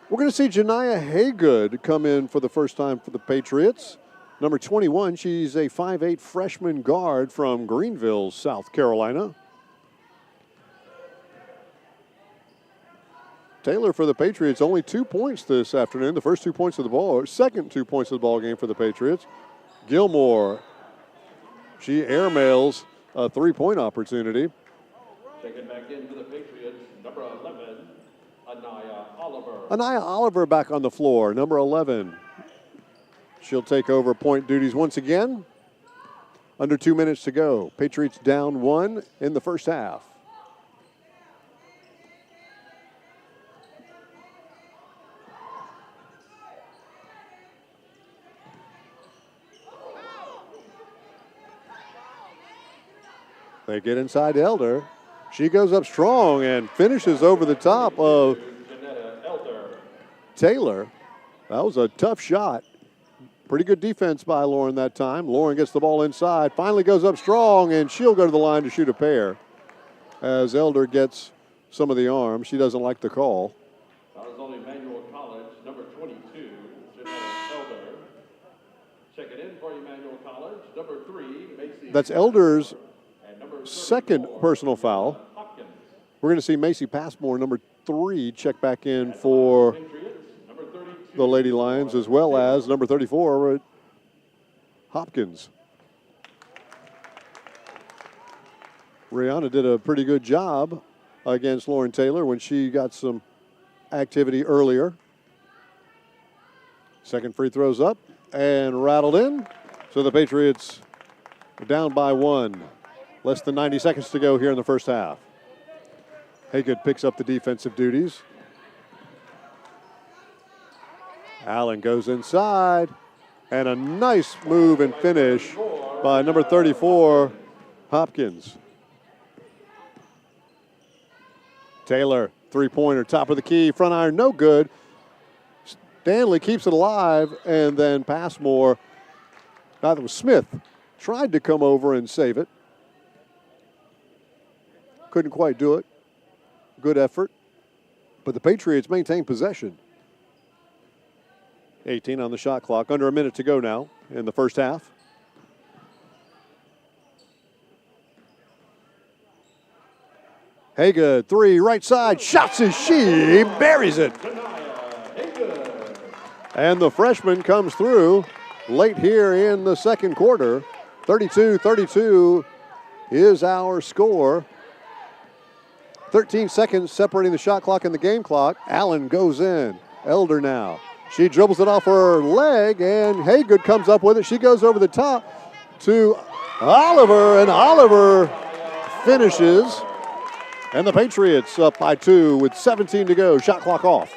[SPEAKER 1] We're going to see Janiah Haygood come in for the first time for the Patriots. Number 21, she's a 5'8" freshman guard from Greenville, South Carolina. Taylor for the Patriots, only 2 points this afternoon. The first 2 points of the ball, or second 2 points of the ball game for the Patriots. Gilmore, she airmails a three-point opportunity.
[SPEAKER 3] Checking back in for the Patriots, number 11, Anaya Oliver.
[SPEAKER 1] Anaya Oliver back on the floor, number 11. She'll take over point duties once again. Under 2 minutes to go. Patriots down 1 in the first half. They get inside Elder. She goes up strong and finishes over the top of Taylor. That was a tough shot. Pretty good defense by Lauren that time. Lauren gets the ball inside, finally goes up strong, and she'll go to the line to shoot a pair. As Elder gets some of the arm, she doesn't like the call.
[SPEAKER 3] That was only Emmanuel College, number 22, Janetta Elder. Check it in for Emmanuel College, number 3, Macy.
[SPEAKER 1] That's Elder's second personal foul. We're going to see Macy Passmore, number 3, check back in for the Lady Lions, as well as number 34, Hopkins. Rihanna did a pretty good job against Lauren Taylor when she got some activity earlier. Second free throws up and rattled in. So the Patriots are down by 1. Less than 90 seconds to go here in the first half. Haygood picks up the defensive duties. Allen goes inside. And a nice move and finish by number 34, Hopkins. Taylor, three-pointer, top of the key, front iron, no good. Stanley keeps it alive, and then Passmore, that was Smith, tried to come over and save it. Couldn't quite do it. Good effort. But the Patriots maintain possession. 18 on the shot clock. Under a minute to go now in the first half. Haygood, 3, right side. Shots as she buries it. And the freshman comes through late here in the second quarter. 32-32 is our score. 13 seconds separating the shot clock and the game clock. Allen goes in. Elder now. She dribbles it off her leg, and Haygood comes up with it. She goes over the top to Oliver, and Oliver finishes. And the Patriots up by 2 with 17 to go. Shot clock off.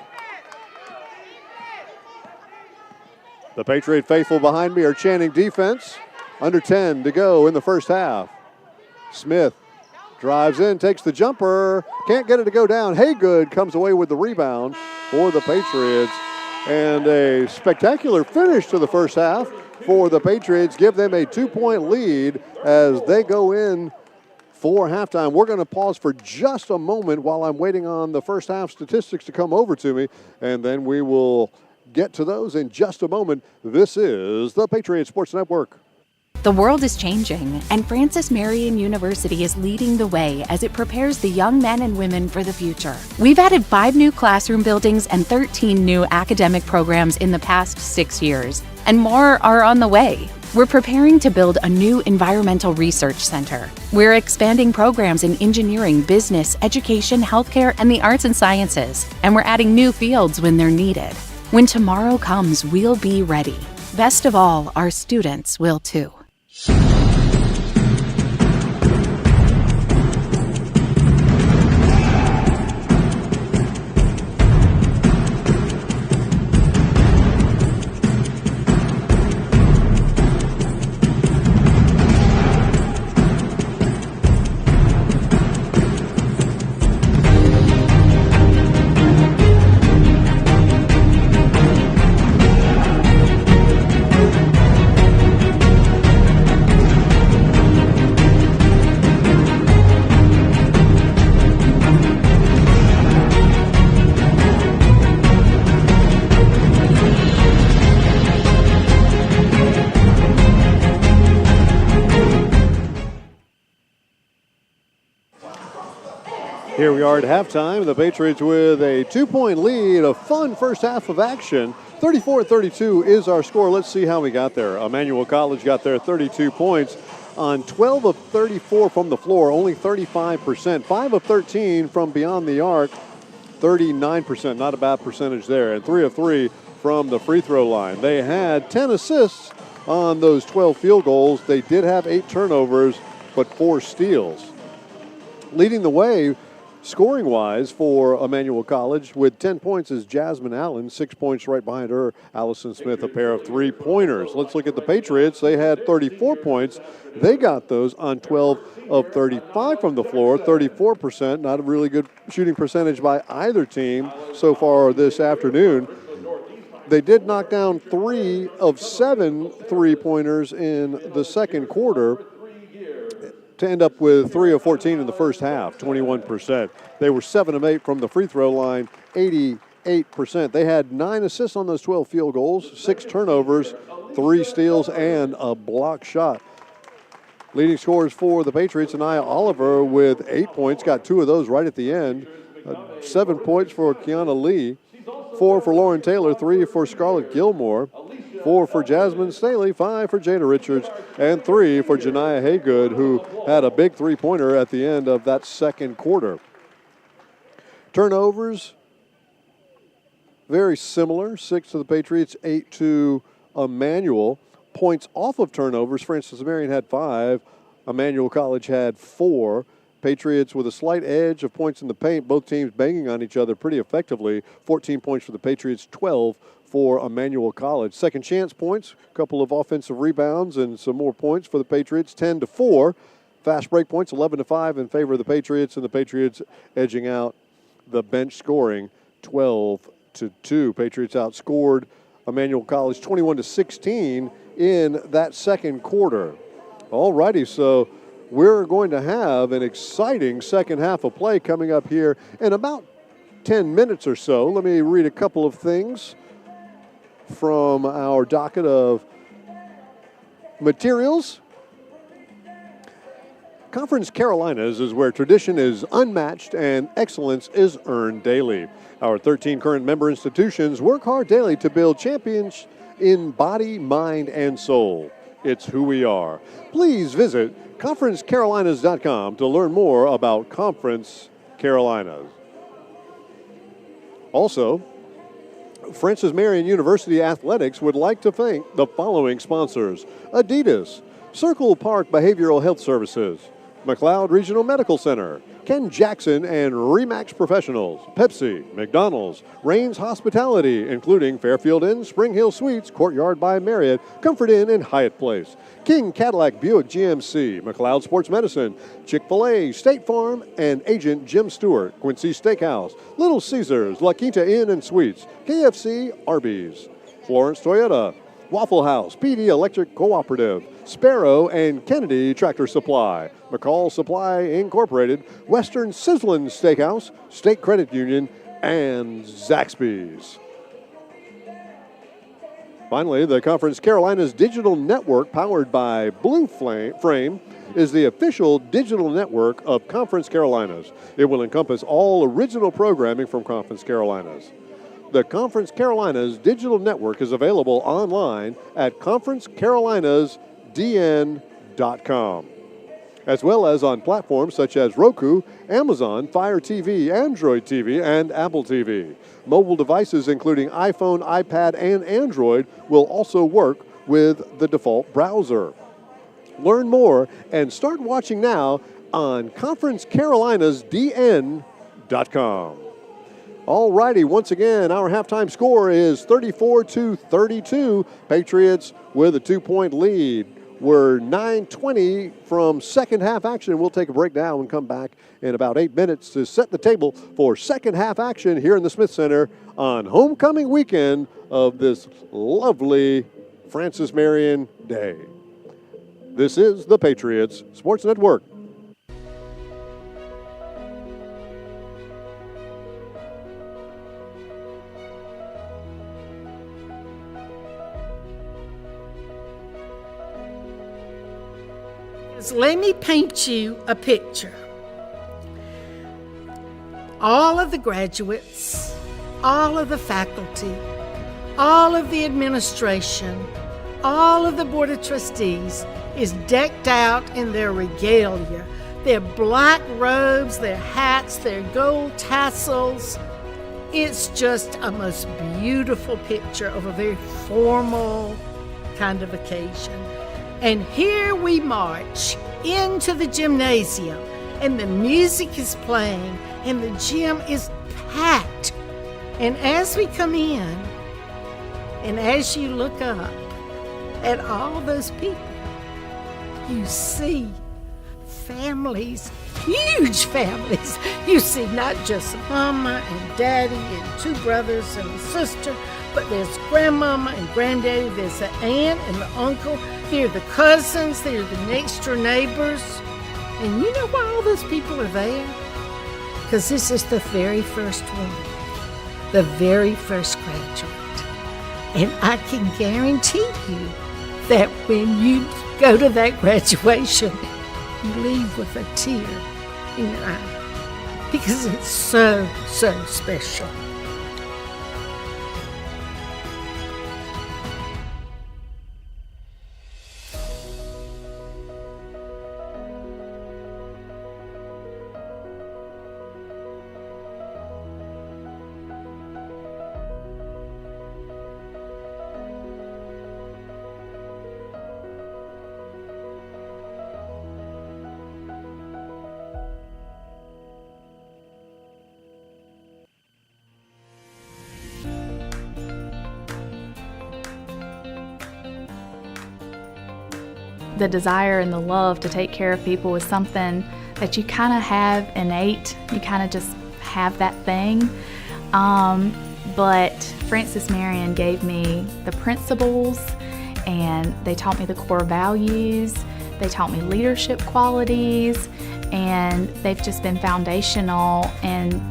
[SPEAKER 1] The Patriot faithful behind me are chanting defense. Under 10 to go in the first half. Smith drives in, takes the jumper, can't get it to go down. Haygood comes away with the rebound for the Patriots. And a spectacular finish to the first half for the Patriots. Give them a 2-point lead as they go in for halftime. We're going to pause for just a moment while I'm waiting on the first half statistics to come over to me, and then we will get to those in just a moment. This is the Patriot Sports Network.
[SPEAKER 7] The world is changing, and Francis Marion University is leading the way as it prepares the young men and women for the future. We've added 5 new classroom buildings and 13 new academic programs in the past 6 years, and more are on the way. We're preparing to build a new environmental research center. We're expanding programs in engineering, business, education, healthcare, and the arts and sciences, and we're adding new fields when they're needed. When tomorrow comes, we'll be ready. Best of all, our students will too.
[SPEAKER 1] Here we are at halftime. The Patriots with a 2-point lead, a fun first half of action. 34-32 is our score. Let's see how we got there. Emmanuel College got there 32 points on 12 of 34 from the floor, only 35%. 5 of 13 from beyond the arc, 39%. Not a bad percentage there. And 3 of 3 from the free throw line. They had 10 assists on those 12 field goals. They did have 8 turnovers, but 4 steals. Leading the way scoring-wise for Emmanuel College with 10 points is Jasmine Allen, 6 points right behind her. Allison Smith, a pair of 3-pointers. Let's look at the Patriots. They had 34 points. They got those on 12 of 35 from the floor, 34%. Not a really good shooting percentage by either team so far this afternoon. They did knock down 3 of 7 3-pointers in the second quarter to end up with 3 of 14 in the first half, 21%. They were 7 of 8 from the free throw line, 88%. They had 9 assists on those 12 field goals, 6 turnovers, 3 steals, and a block shot. Leading scorers for the Patriots, Anaya Oliver with 8 points, got 2 of those right at the end. 7 points for Kiana Lee, 4 for Lauren Taylor, 3 for Scarlett Gilmore, 4 for Jasmine Staley, 5 for Jada Richards, and 3 for Janiah Haygood, who had a big 3-pointer at the end of that second quarter. Turnovers, very similar, 6 to the Patriots, 8 to Emmanuel. Points off of turnovers, Francis Marion had 5, Emmanuel College had 4. Patriots with a slight edge of points in the paint, both teams banging on each other pretty effectively. 14 points for the Patriots, 12 for Emmanuel College. Second chance points, a couple of offensive rebounds and some more points for the Patriots, 10-4. Fast break points, 11-5 in favor of the Patriots, and the Patriots edging out the bench scoring 12-2. Patriots outscored Emmanuel College 21-16 in that second quarter. All righty, so we're going to have an exciting second half of play coming up here in about 10 minutes or so. Let me read a couple of things from our docket of materials. Conference Carolinas is where tradition is unmatched and excellence is earned daily. Our 13 current member institutions work hard daily to build champions in body, mind, and soul. It's who we are. Please visit ConferenceCarolinas.com to learn more about Conference Carolinas. Also, Francis Marion University Athletics would like to thank the following sponsors: Adidas, Circle Park Behavioral Health Services, McLeod Regional Medical Center, Ken Jackson and Remax Professionals, Pepsi, McDonald's, Rains Hospitality, including Fairfield Inn, Spring Hill Suites, Courtyard by Marriott, Comfort Inn, and Hyatt Place. King Cadillac Buick GMC, McLeod Sports Medicine, Chick-fil-A, State Farm, and Agent Jim Stewart, Quincy Steakhouse, Little Caesars, La Quinta Inn and Suites, KFC, Arby's, Florence Toyota, Waffle House, PD Electric Cooperative, Sparrow and Kennedy Tractor Supply, McCall Supply Incorporated, Western Sizzlin Steakhouse, State Credit Union, and Zaxby's. Finally, the Conference Carolinas Digital Network, powered by Blue Frame, is the official digital network of Conference Carolinas. It will encompass all original programming from Conference Carolinas. The Conference Carolinas Digital Network is available online at conferencecarolinas.dn.com, as well as on platforms such as Roku, Amazon, Fire TV, Android TV, and Apple TV. Mobile devices including iPhone, iPad, and Android will also work with the default browser. Learn more and start watching now on conferencecarolinas.dn.com. All righty, once again, our halftime score is 34-32. Patriots with a 2-point lead. We're 9:20 from second half action. We'll take a break now and come back in about 8 minutes to set the table for second half action here in the Smith Center on homecoming weekend of this lovely Francis Marion Day. This is the Patriots Sports Network.
[SPEAKER 8] Let me paint you a picture. All of the graduates, all of the faculty, all of the administration, all of the Board of Trustees is decked out in their regalia. Their black robes, their hats, their gold tassels. It's just a most beautiful picture of a very formal kind of occasion. And here we march into the gymnasium, and the music is playing, and the gym is packed. And as we come in, and as you look up at all those people, you see families, huge families. You see not just mama and daddy and two brothers and a sister, but there's grandmama and granddaddy, there's the aunt and the uncle, there are the cousins, there are the next door neighbors. And you know why all those people are there? Because this is the very first one, the very first graduate. And I can guarantee you that when you go to that graduation, you leave with a tear in your eye. Because it's so, so special.
[SPEAKER 9] The desire and the love to take care of people is something that you kind of have innate. You kind of just have that thing. But Francis Marion gave me the principles, and they taught me the core values. They taught me leadership qualities, and they've just been foundational and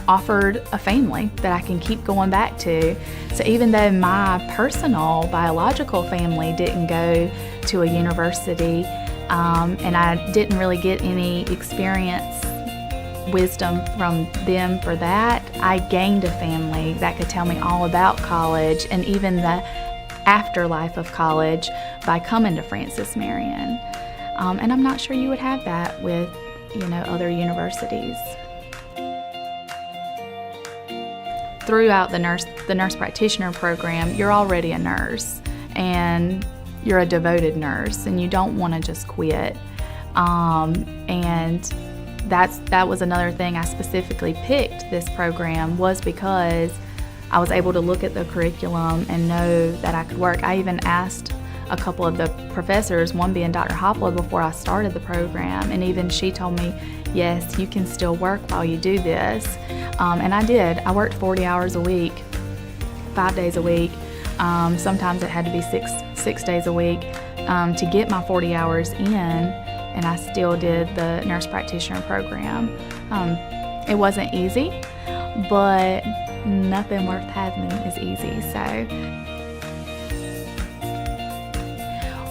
[SPEAKER 9] offered a family that I can keep going back to. So even though my personal biological family didn't go to a university, and I didn't really get any wisdom from them for that, I gained a family that could tell me all about college and even the afterlife of college by coming to Francis Marion. And I'm not sure you would have that with, other universities. Throughout the nurse practitioner program, you're already a nurse, and you're a devoted nurse, and you don't want to just quit. And that was another thing I specifically picked this program, was because I was able to look at the curriculum and know that I could work. I even asked a couple of the professors, one being Dr. Hopwood, before I started the program, and even she told me, yes, you can still work while you do this. And I did. I worked 40 hours a week, 5 days a week. Sometimes it had to be six days a week to get my 40 hours in, and I still did the nurse practitioner program. It wasn't easy, but nothing worth having is easy.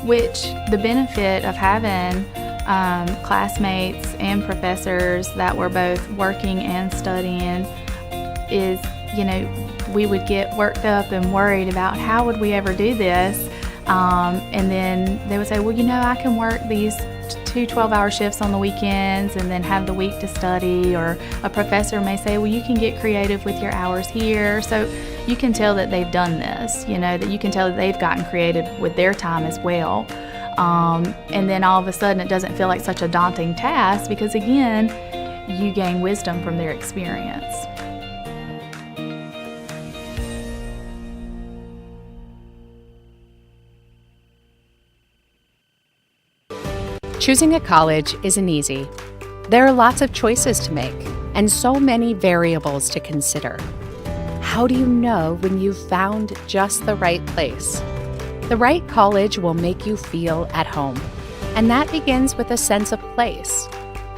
[SPEAKER 9] Which the benefit of having classmates and professors that were both working and studying is, we would get worked up and worried about how would we ever do this. And then they would say, well, I can work these 2 12-hour shifts on the weekends and then have the week to study. Or a professor may say, well, you can get creative with your hours here. So you can tell that they've done this, that you can tell that they've gotten creative with their time as well. And then all of a sudden it doesn't feel like such a daunting task because, again, you gain wisdom from their experience.
[SPEAKER 7] Choosing a college isn't easy. There are lots of choices to make and so many variables to consider. How do you know when you've found just the right place? The right college will make you feel at home, and that begins with a sense of place.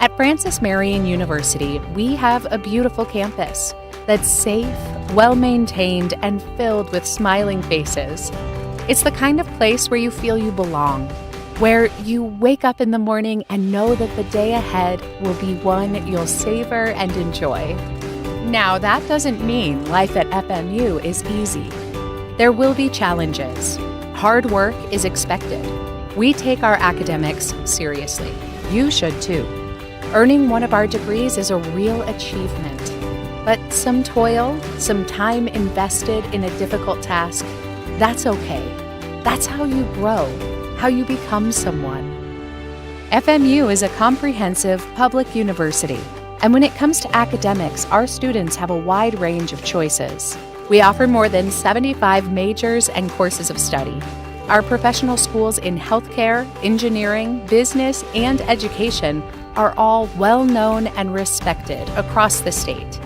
[SPEAKER 7] At Francis Marion University, we have a beautiful campus that's safe, well-maintained, and filled with smiling faces. It's the kind of place where you feel you belong, where you wake up in the morning and know that the day ahead will be one you'll savor and enjoy. Now, that doesn't mean life at FMU is easy. There will be challenges. Hard work is expected. We take our academics seriously. You should too. Earning one of our degrees is a real achievement. But some toil, some time invested in a difficult task, that's okay. That's how you grow, how you become someone. FMU is a comprehensive public university, and when it comes to academics, our students have a wide range of choices. We offer more than 75 majors and courses of study. Our professional schools in healthcare, engineering, business, and education are all well-known and respected across the state.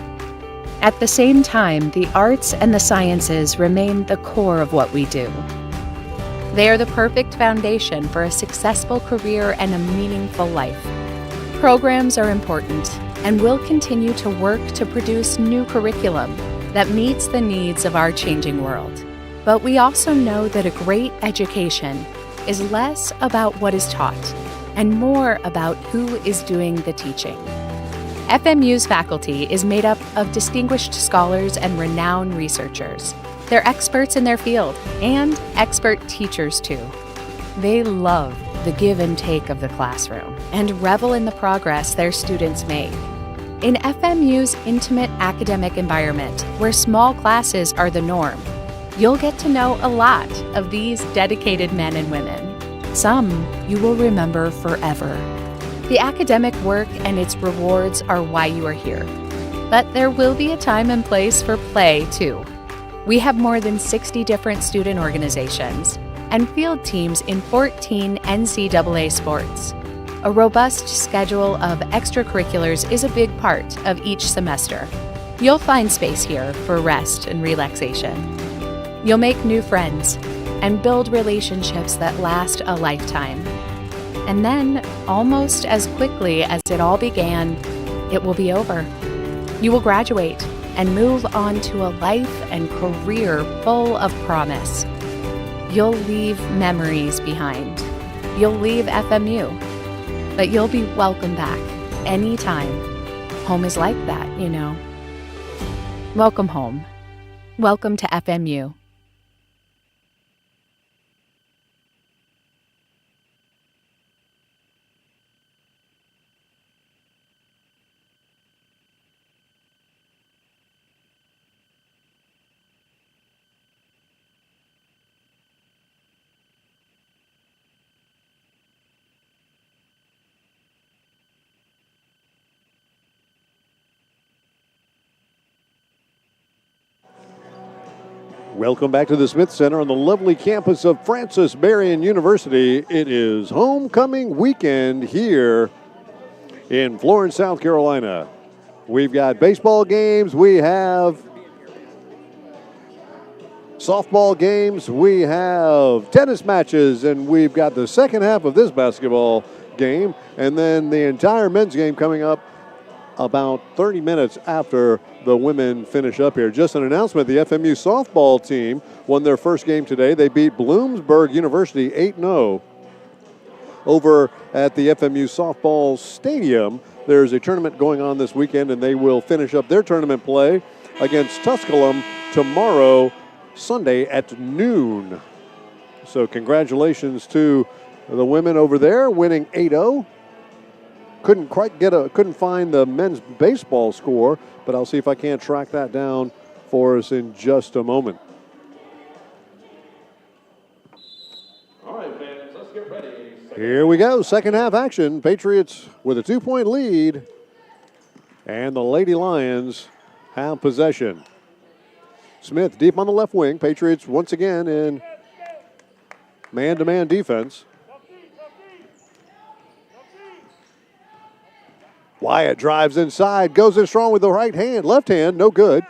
[SPEAKER 7] At the same time, the arts and the sciences remain the core of what we do. They are the perfect foundation for a successful career and a meaningful life. Programs are important, and we'll continue to work to produce new curriculum that meets the needs of our changing world. But we also know that a great education is less about what is taught and more about who is doing the teaching. FMU's faculty is made up of distinguished scholars and renowned researchers. They're experts in their field and expert teachers too. They love the give and take of the classroom and revel in the progress their students make. In FMU's intimate academic environment, where small classes are the norm, you'll get to know a lot of these dedicated men and women. Some you will remember forever. The academic work and its rewards are why you are here. But there will be a time and place for play, too. We have more than 60 different student organizations and field teams in 14 NCAA sports. A robust schedule of extracurriculars is a big part of each semester. You'll find space here for rest and relaxation. You'll make new friends and build relationships that last a lifetime. And then, almost as quickly as it all began, it will be over. You will graduate and move on to a life and career full of promise. You'll leave memories behind. You'll leave FMU, but you'll be welcome back anytime. Home is like that, you know. Welcome home. Welcome to FMU.
[SPEAKER 1] Welcome back to the Smith Center on the lovely campus of Francis Marion University. It is homecoming weekend here in Florence, South Carolina. We've got baseball games, we have softball games, we have tennis matches, and we've got the second half of this basketball game, and then the entire men's game coming up about 30 minutes after the women finish up here. Just an announcement, the FMU softball team won their first game today. They beat Bloomsburg University 8-0 over at the FMU softball stadium. There's a tournament going on this weekend, and they will finish up their tournament play against Tusculum tomorrow, Sunday at noon. So congratulations to the women over there winning 8-0. Couldn't find the men's baseball score, but I'll see if I can't track that down for us in just a moment.
[SPEAKER 3] All right, fans, let's get ready.
[SPEAKER 1] Here we go, second half action. Patriots with a 2-point lead, and the Lady Lions have possession. Smith deep on the left wing. Patriots once again in man-to-man defense. Wyatt drives inside, goes in strong with the left hand, no good.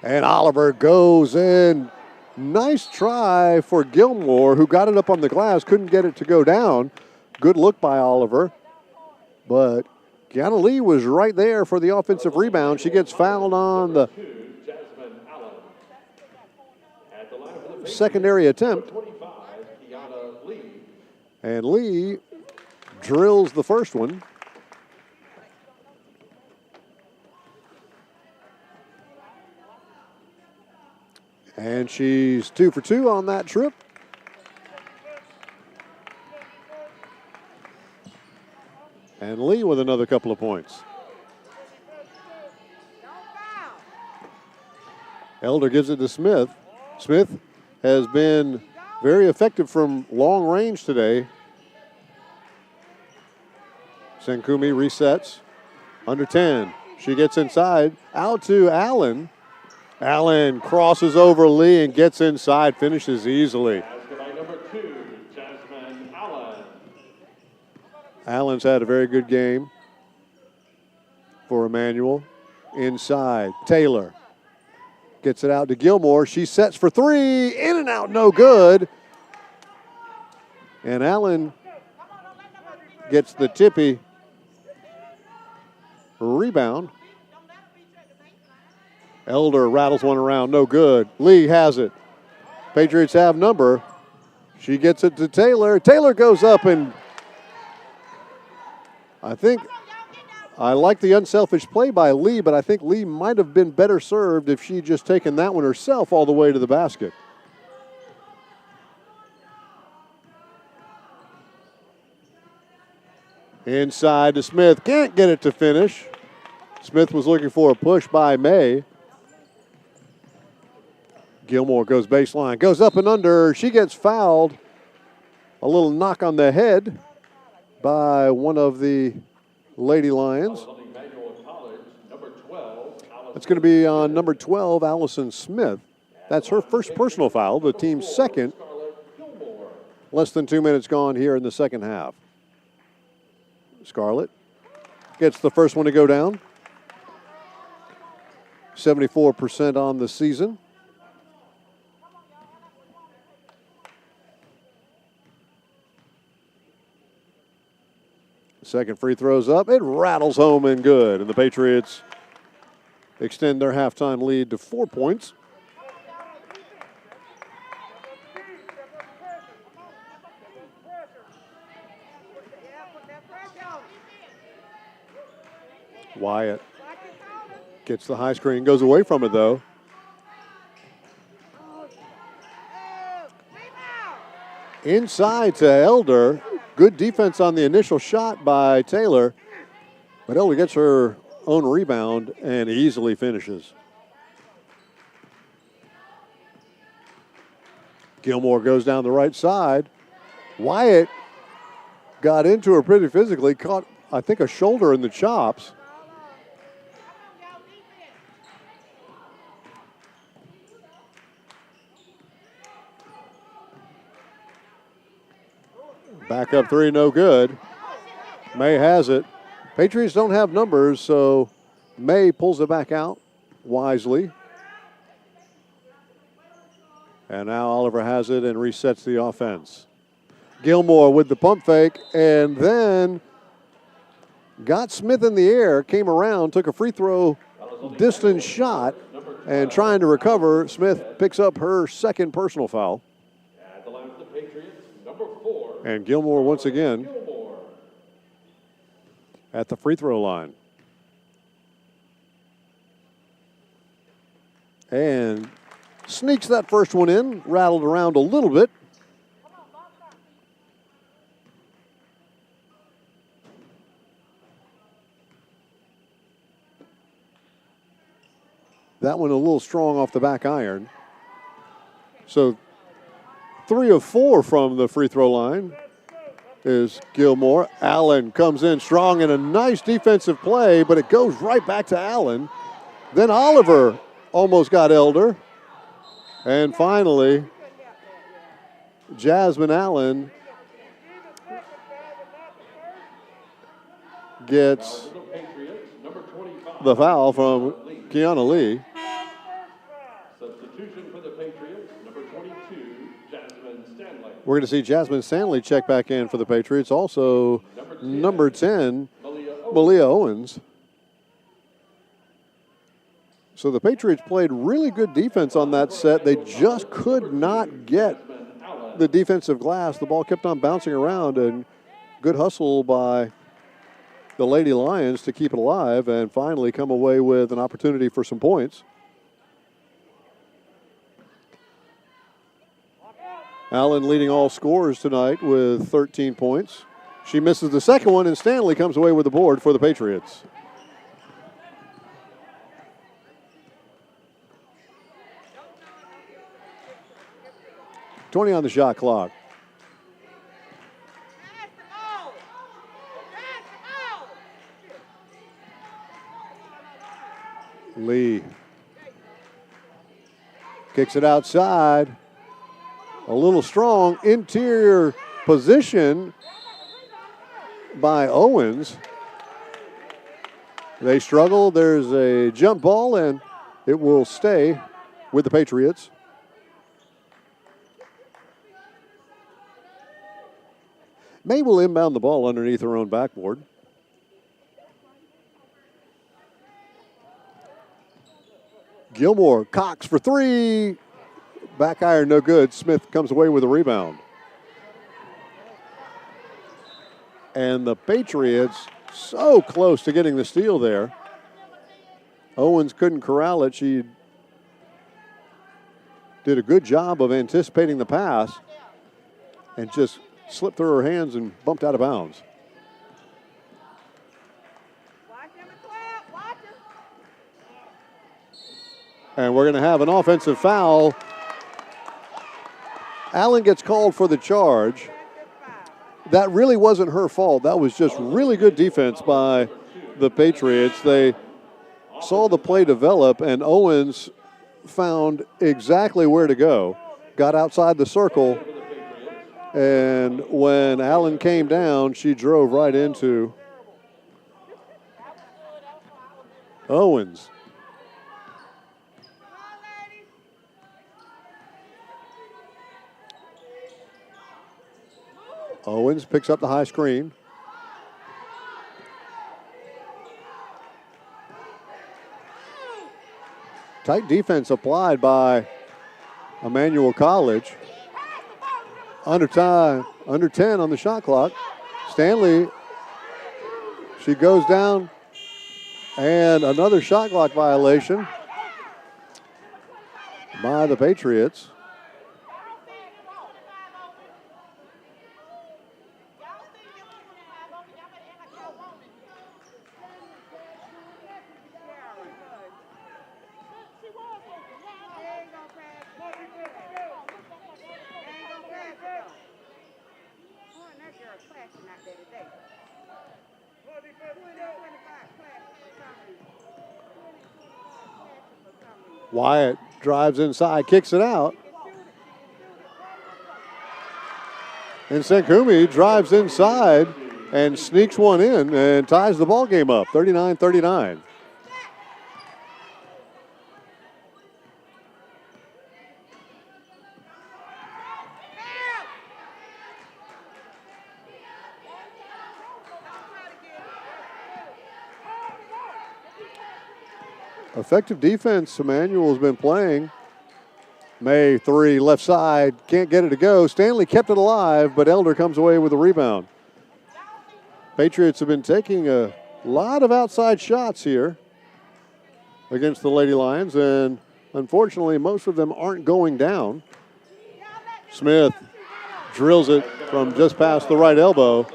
[SPEAKER 1] And Oliver goes in. Nice try for Gilmore, who got it up on the glass, couldn't get it to go down. Good look by Oliver. But Kiana Lee was right there for the offensive rebound. She gets fouled on the secondary attempt. And Lee drills the first one. And she's 2 for 2 on that trip. And Lee with another couple of points. Elder gives it to Smith. Smith has been very effective from long range today. Senkumi resets. Under 10. She gets inside. Out to Allen. Allen crosses over Lee and gets inside, finishes easily.
[SPEAKER 3] Number 2, Jasmine Allen.
[SPEAKER 1] Allen's had a very good game for Emmanuel. Inside, Taylor gets it out to Gilmore. She sets for three, in and out, no good. And Allen gets the tippy rebound. Elder rattles one around, no good. Lee has it. Patriots have number. She gets it to Taylor. Taylor goes up, and I like the unselfish play by Lee, but I think Lee might have been better served if she just taken that one herself all the way to the basket. Inside to Smith. Can't get it to finish. Smith was looking for a push by May. Gilmore goes baseline, goes up and under. She gets fouled. A little knock on the head by one of the Lady Lions. It's going to be on number 12, Allison Smith. That's her first personal foul, the team's second. Less than 2 minutes gone here in the second half. Scarlett gets the first one to go down. 74% on the season. Second free throw's up. It rattles home and good. And the Patriots extend their halftime lead to 4 points. Wyatt gets the high screen, goes away from it though. Inside to Elder. Good defense on the initial shot by Taylor, but Elder gets her own rebound and easily finishes. Gilmore goes down the right side. Wyatt got into her pretty physically, caught, I think, a shoulder in the chops. Back up three, no good. May has it. Patriots don't have numbers, so May pulls it back out wisely. And now Oliver has it and resets the offense. Gilmore with the pump fake, and then got Smith in the air, came around, took a free throw distance shot, and trying to recover, Smith picks up her second personal foul.
[SPEAKER 3] At the line for the Patriots, number 4.
[SPEAKER 1] And Gilmore once again at the free throw line. And sneaks that first one in, rattled around a little bit. That one a little strong off the back iron. So 3 of 4 from the free throw line is Gilmore. Allen comes in strong in a nice defensive play, but it goes right back to Allen. Then Oliver almost got Elder. And finally, Jasmine Allen gets the foul from Kiana Lee.
[SPEAKER 3] Substitution for the Patriots, number 22, Jasmine Stanley.
[SPEAKER 1] We're going to see Jasmine Stanley check back in for the Patriots. Also, number 10, Malia Owens. So the Patriots played really good defense on that set. They just could not get the defensive glass. The ball kept on bouncing around, and good hustle by the Lady Lions to keep it alive and finally come away with an opportunity for some points. Allen leading all scorers tonight with 13 points. She misses the second one, and Stanley comes away with the board for the Patriots. $20 on the shot clock. Lee kicks it outside. A little strong interior position by Owens. They struggle. There's a jump ball, and it will stay with the Patriots. May will inbound the ball underneath her own backboard. Gilmore, Cox for 3. Back iron, no good. Smith comes away with a rebound. And the Patriots so close to getting the steal there. Owens couldn't corral it. She did a good job of anticipating the pass and just slipped through her hands and bumped out of bounds. And we're going to have an offensive foul. Allen gets called for the charge. That really wasn't her fault. That was just really good defense by the Patriots. They saw the play develop, and Owens found exactly where to go. Got outside the circle, and when Allen came down, she drove right into Owens. Owens picks up the high screen. Tight defense applied by Emmanuel College. Under 10 on the shot clock. Stanley, she goes down, and another shot clock violation by the Patriots. Wyatt drives inside, kicks it out. And Senkumi drives inside and sneaks one in and ties the ball game up, 39-39. Effective defense Emmanuel has been playing. May 3, left side, can't get it to go. Stanley kept it alive, but Elder comes away with a rebound. Patriots have been taking a lot of outside shots here against the Lady Lions, and unfortunately, most of them aren't going down. Smith drills it from just past the right elbow.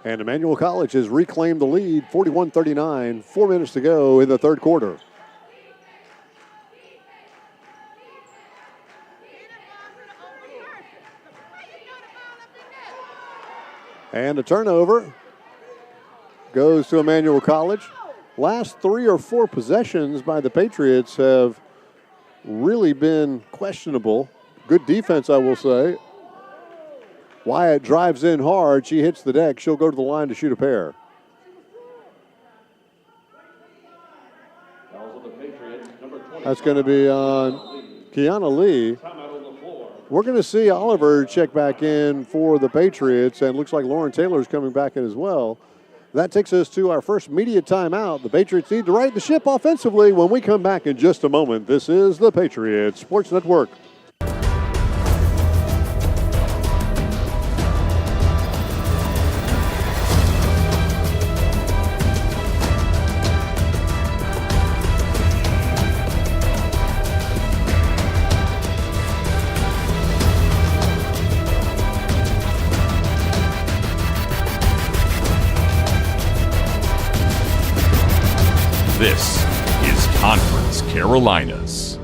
[SPEAKER 1] And Emmanuel College has reclaimed the lead, 41-39, 4 minutes to go in the third quarter. And a turnover goes to Emmanuel College. Last 3 or 4 possessions by the Patriots have really been questionable. Good defense, I will say. Wyatt drives in hard. She hits the deck. She'll go to the line to shoot a pair. That's going to be on Kiana Lee. We're going to see Oliver check back in for the Patriots, and looks like Lauren Taylor's coming back in as well. That takes us to our first media timeout. The Patriots need to right the ship offensively when we come back in just a moment. This is the Patriots Sports Network.
[SPEAKER 2] This is Conference Carolinas.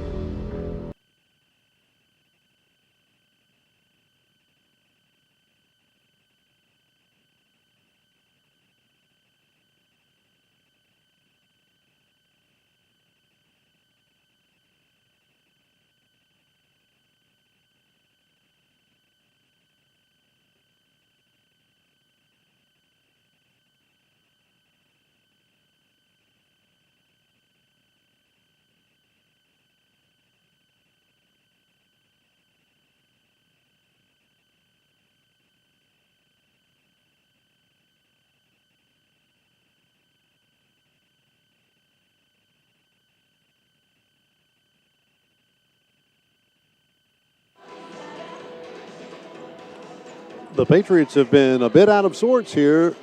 [SPEAKER 1] The Patriots have been a bit out of sorts here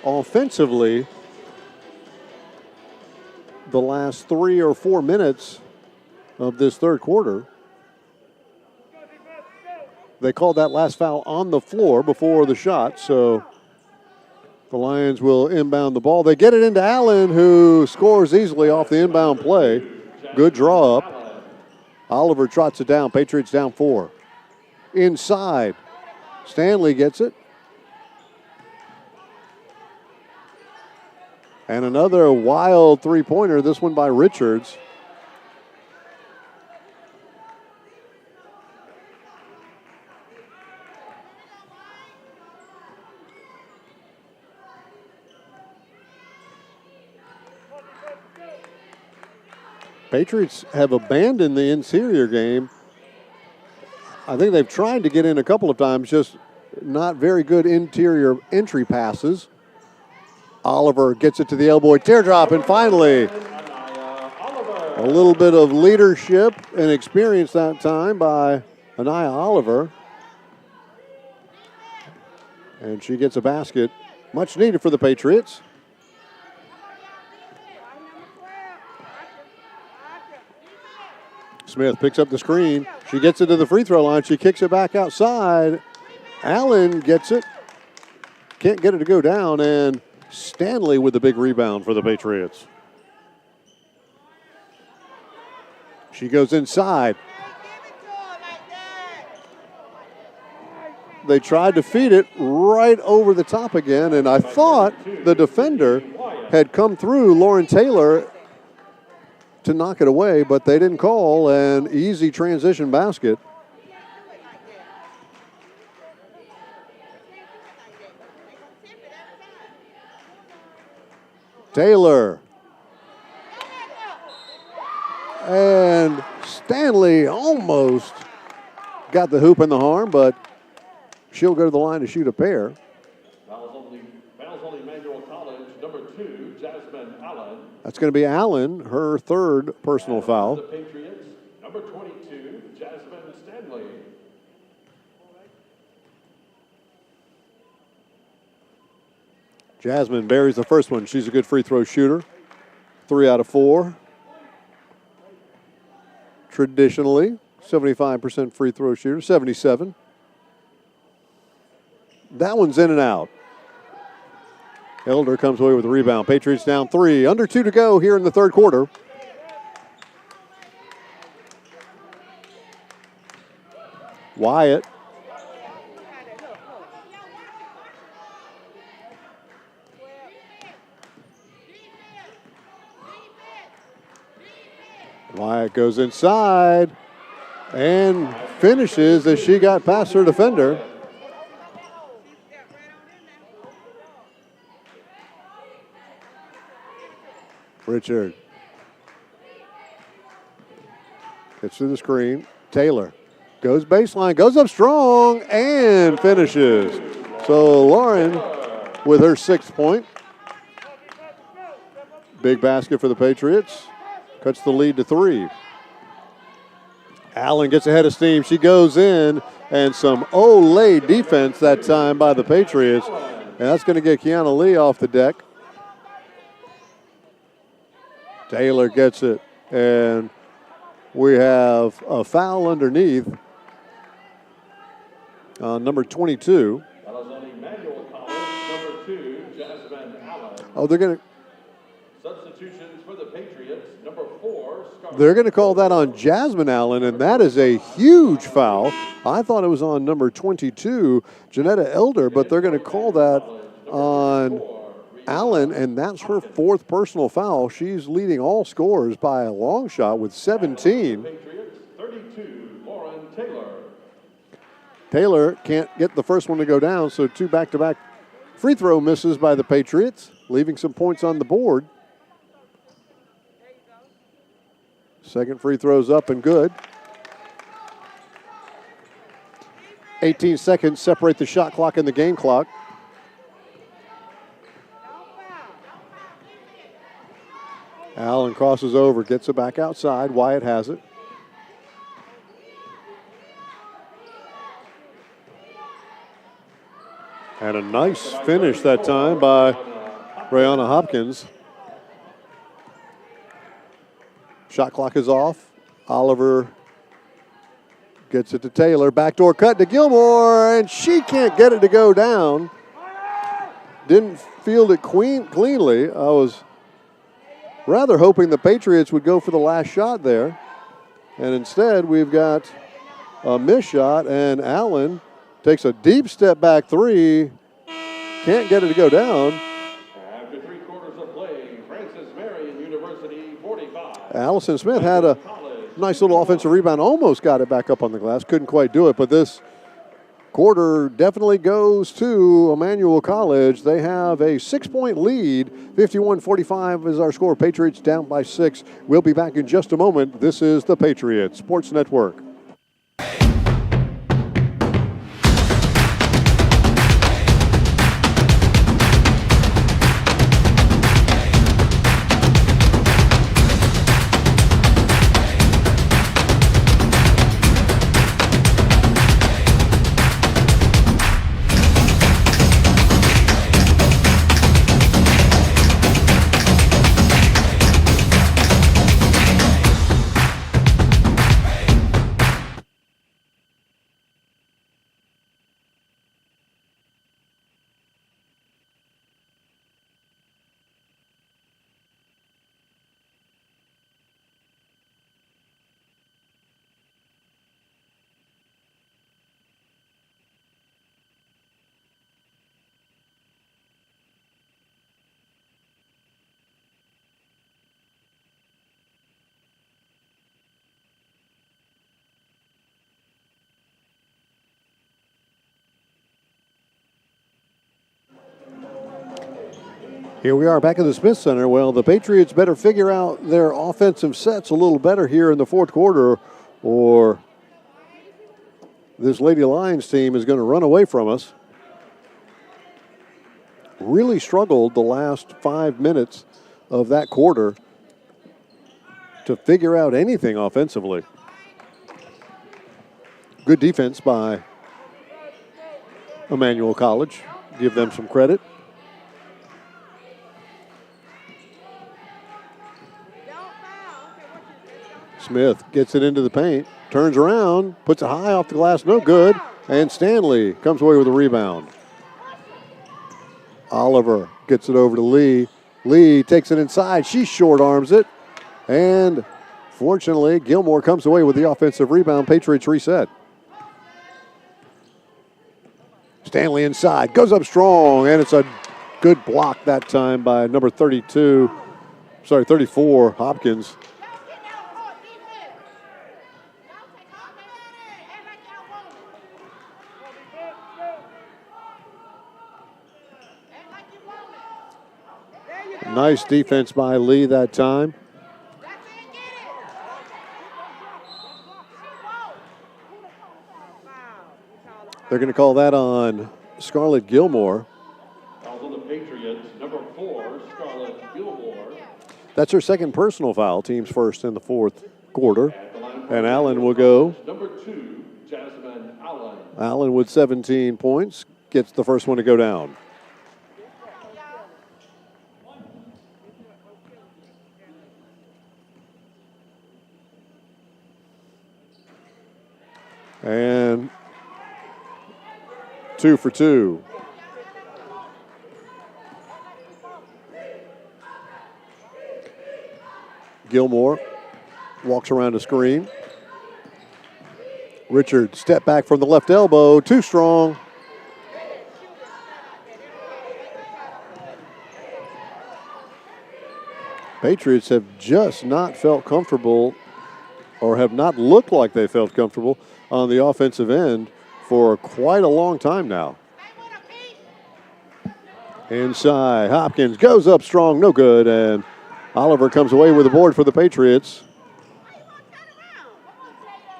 [SPEAKER 1] offensively the last 3 or 4 minutes of this third quarter. They called that last foul on the floor before the shot, so the Lions will inbound the ball. They get it into Allen, who scores easily off the inbound play. Good draw up. Oliver trots it down. Patriots down 4. Inside. Stanley gets it. And another wild three-pointer, this one by Richards. Patriots have abandoned the interior game. I think they've tried to get in a couple of times, just not very good interior entry passes. Oliver gets it to the elbow, teardrop, and finally a little bit of leadership and experience that time by Anaya Oliver. And she gets a basket, much needed for the Patriots. Smith picks up the screen. She gets it to the free throw line. She kicks it back outside. Allen gets it. Can't get it to go down. And Stanley with the big rebound for the Patriots. She goes inside. They tried to feed it right over the top again. And I thought the defender had come through Lauren Taylor to knock it away, but they didn't call an easy transition basket. Taylor. And Stanley almost got the hoop in the arm, but she'll go to the line to shoot a pair.
[SPEAKER 3] Fouls on Emmanuel College, number 2, Jasmine Allen.
[SPEAKER 1] That's going to be Allen, her third personal foul.
[SPEAKER 3] The Patriots, number 22, Jasmine Stanley.
[SPEAKER 1] Jasmine buries the first one. She's a good free throw shooter. 3 out of 4. Traditionally, 75% free throw shooter, 77. That one's in and out. Elder comes away with the rebound. Patriots down 3. Under 2 to go here in the third quarter. Wyatt. Wyatt goes inside and finishes as she got past her defender. Richard gets through the screen. Taylor goes baseline, goes up strong, and finishes. So Lauren with her 6th point. Big basket for the Patriots. Cuts the lead to 3. Allen gets ahead of steam. She goes in, and some Olay defense that time by the Patriots. And that's going to get Kiana Lee off the deck. Taylor gets it, and we have a foul underneath on number 22.
[SPEAKER 3] That was on Emmanuel College, number 2, Jasmine Allen.
[SPEAKER 1] Oh, they're going to...
[SPEAKER 3] Substitutions for the Patriots, number 4, Scarlett.
[SPEAKER 1] They're going to call that on Jasmine Allen, and that is a huge foul. I thought it was on number 22, Janetta Elder, but they're going to call that on Allen, and that's her 4th personal foul. She's leading all scorers by a long shot with 17.
[SPEAKER 3] Patriots, 32, Lauren Taylor.
[SPEAKER 1] Taylor can't get the first one to go down, so 2 back-to-back free throw misses by the Patriots, leaving some points on the board. Second free throw's up and good. 18 seconds separate the shot clock and the game clock. Allen crosses over, gets it back outside. Wyatt has it. And a nice finish that time by Brianna Hopkins. Shot clock is off. Oliver gets it to Taylor. Backdoor cut to Gilmore, and she can't get it to go down. Didn't field it cleanly. I was rather hoping the Patriots would go for the last shot there. And instead, we've got a missed shot, and Allen takes a deep step back 3. Can't get it to go down.
[SPEAKER 3] After 3 quarters of play, Francis Marion University 45.
[SPEAKER 1] Allison Smith had a nice little offensive rebound, almost got it back up on the glass, couldn't quite do it, but this quarter definitely goes to Emmanuel College. They have a 6-point lead. 51-45 is our score. Patriots down by 6. We'll be back in just a moment. This is the Patriots Sports Network. Here we are back at the Smith Center. Well, the Patriots better figure out their offensive sets a little better here in the fourth quarter, or this Lady Lions team is going to run away from us. Really struggled the last 5 minutes of that quarter to figure out anything offensively. Good defense by Emmanuel College. Give them some credit. Smith gets it into the paint, turns around, puts it high off the glass, no good, and Stanley comes away with a rebound. Oliver gets it over to Lee. Lee takes it inside. She short arms it, and fortunately, Gilmore comes away with the offensive rebound. Patriots reset. Stanley inside, goes up strong, and it's a good block that time by number 34, Hopkins. Nice defense by Lee that time. They're going to call that on Scarlett Gilmore.
[SPEAKER 3] Foul on the Patriots, number 4, Scarlett Gilmore.
[SPEAKER 1] That's her second personal foul, team's first in the fourth quarter. And Allen will go.
[SPEAKER 3] Number 2, Jasmine Allen.
[SPEAKER 1] Allen with 17 points gets the first one to go down. And 2 for 2. Gilmore walks around a screen. Richard step back from the left elbow, too strong. Patriots have just not felt comfortable, or have not looked like they felt comfortable on the offensive end for quite a long time now. Inside, Hopkins goes up strong, no good, and Oliver comes away with a board for the Patriots.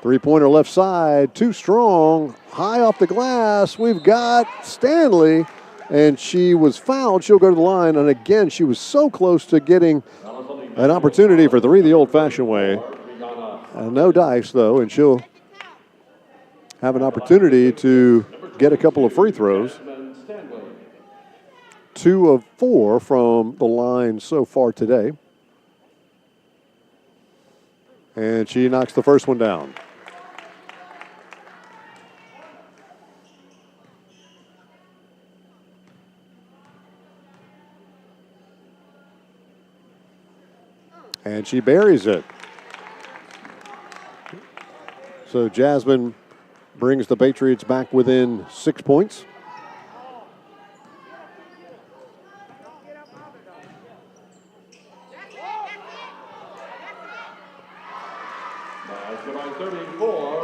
[SPEAKER 1] Three-pointer left side, too strong, high off the glass. We've got Stanley, and she was fouled. She'll go to the line, and again, she was so close to getting an opportunity for three the old-fashioned way. No dice, though, and she'll have an opportunity to get a couple of free throws. 2 of 4 from the line so far today. And she knocks the first one down. And she buries it. So Jasmine brings the Patriots back within 6 points.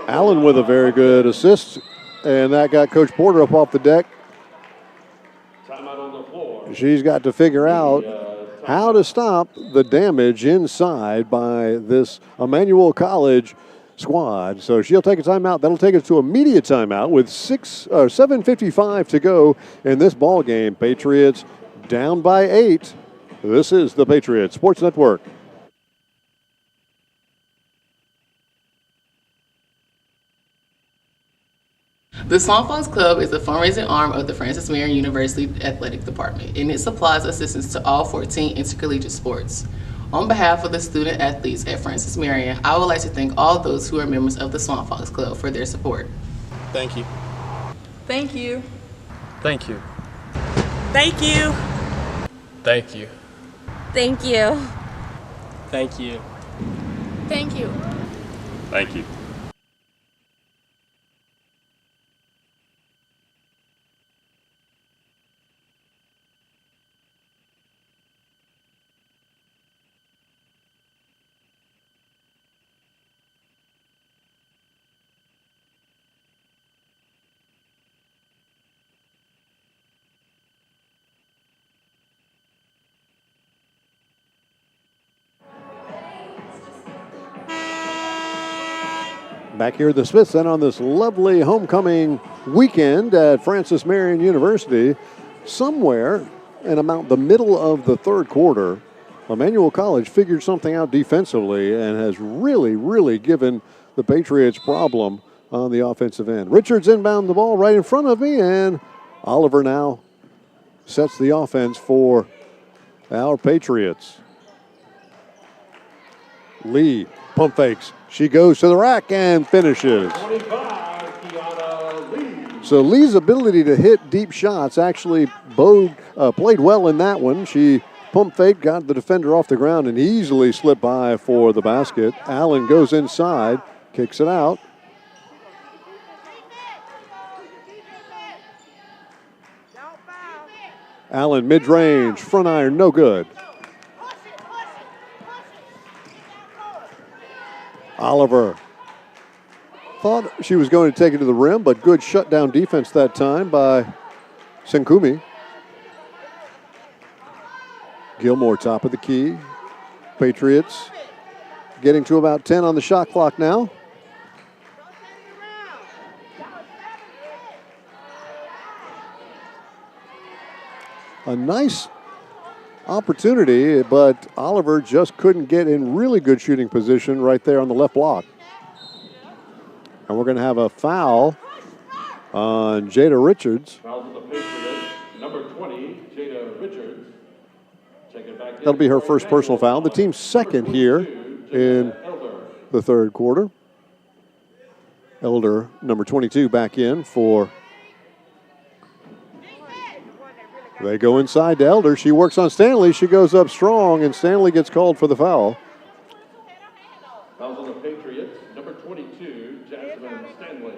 [SPEAKER 1] Allen with a very good assist, and that got Coach Porter up off the deck. She's got to figure out how to stop the damage inside by this Emmanuel College squad. So she'll take a timeout. That'll take us to immediate timeout with 7:55 to go in this ball game. Patriots down by 8. This is the Patriots Sports Network.
[SPEAKER 4] The Swan Fox Club is a fundraising arm of the Francis Marion University Athletic Department, and it supplies assistance to all 14 intercollegiate sports. On behalf of the student athletes at Francis Marion, I would like to thank all those who are members of the Swan Fox Club for their support.
[SPEAKER 5] Thank you.
[SPEAKER 6] Thank you.
[SPEAKER 5] Thank you.
[SPEAKER 6] Thank you.
[SPEAKER 5] Thank you.
[SPEAKER 6] Thank you.
[SPEAKER 5] Thank you.
[SPEAKER 6] Thank you.
[SPEAKER 2] Thank you.
[SPEAKER 1] Back here at the Smith Center on this lovely homecoming weekend at Francis Marion University, somewhere in about the middle of the third quarter, Emmanuel College figured something out defensively and has really given the Patriots problem on the offensive end. Richards inbound the ball right in front of me, and Oliver now sets the offense for our Patriots. Lee pump fakes. She goes to the rack and finishes.
[SPEAKER 3] 25, Kiana Lee.
[SPEAKER 1] So Lee's ability to hit deep shots actually played well in that one. She pump fake, got the defender off the ground, and easily slipped by for the basket. Allen goes inside, kicks it out. Allen mid-range, front iron, no good. Oliver thought she was going to take it to the rim, but good shutdown defense that time by Senkumi. Gilmore top of the key. Patriots getting to about 10 on the shot clock now. A nice opportunity, but Oliver just couldn't get in really good shooting position right there on the left block. And we're going to have a foul on Jada Richards.
[SPEAKER 3] Foul on the Patriots, number 20, Jada Richards. Check it back.
[SPEAKER 1] That'll be her first personal foul. The team's second here in the third quarter. Elder, number 22, back in for. They go inside to Elder. She works on Stanley. She goes up strong, and Stanley gets called for the foul.
[SPEAKER 3] Fouls on the Patriots, number 22, Jasmine Stanley.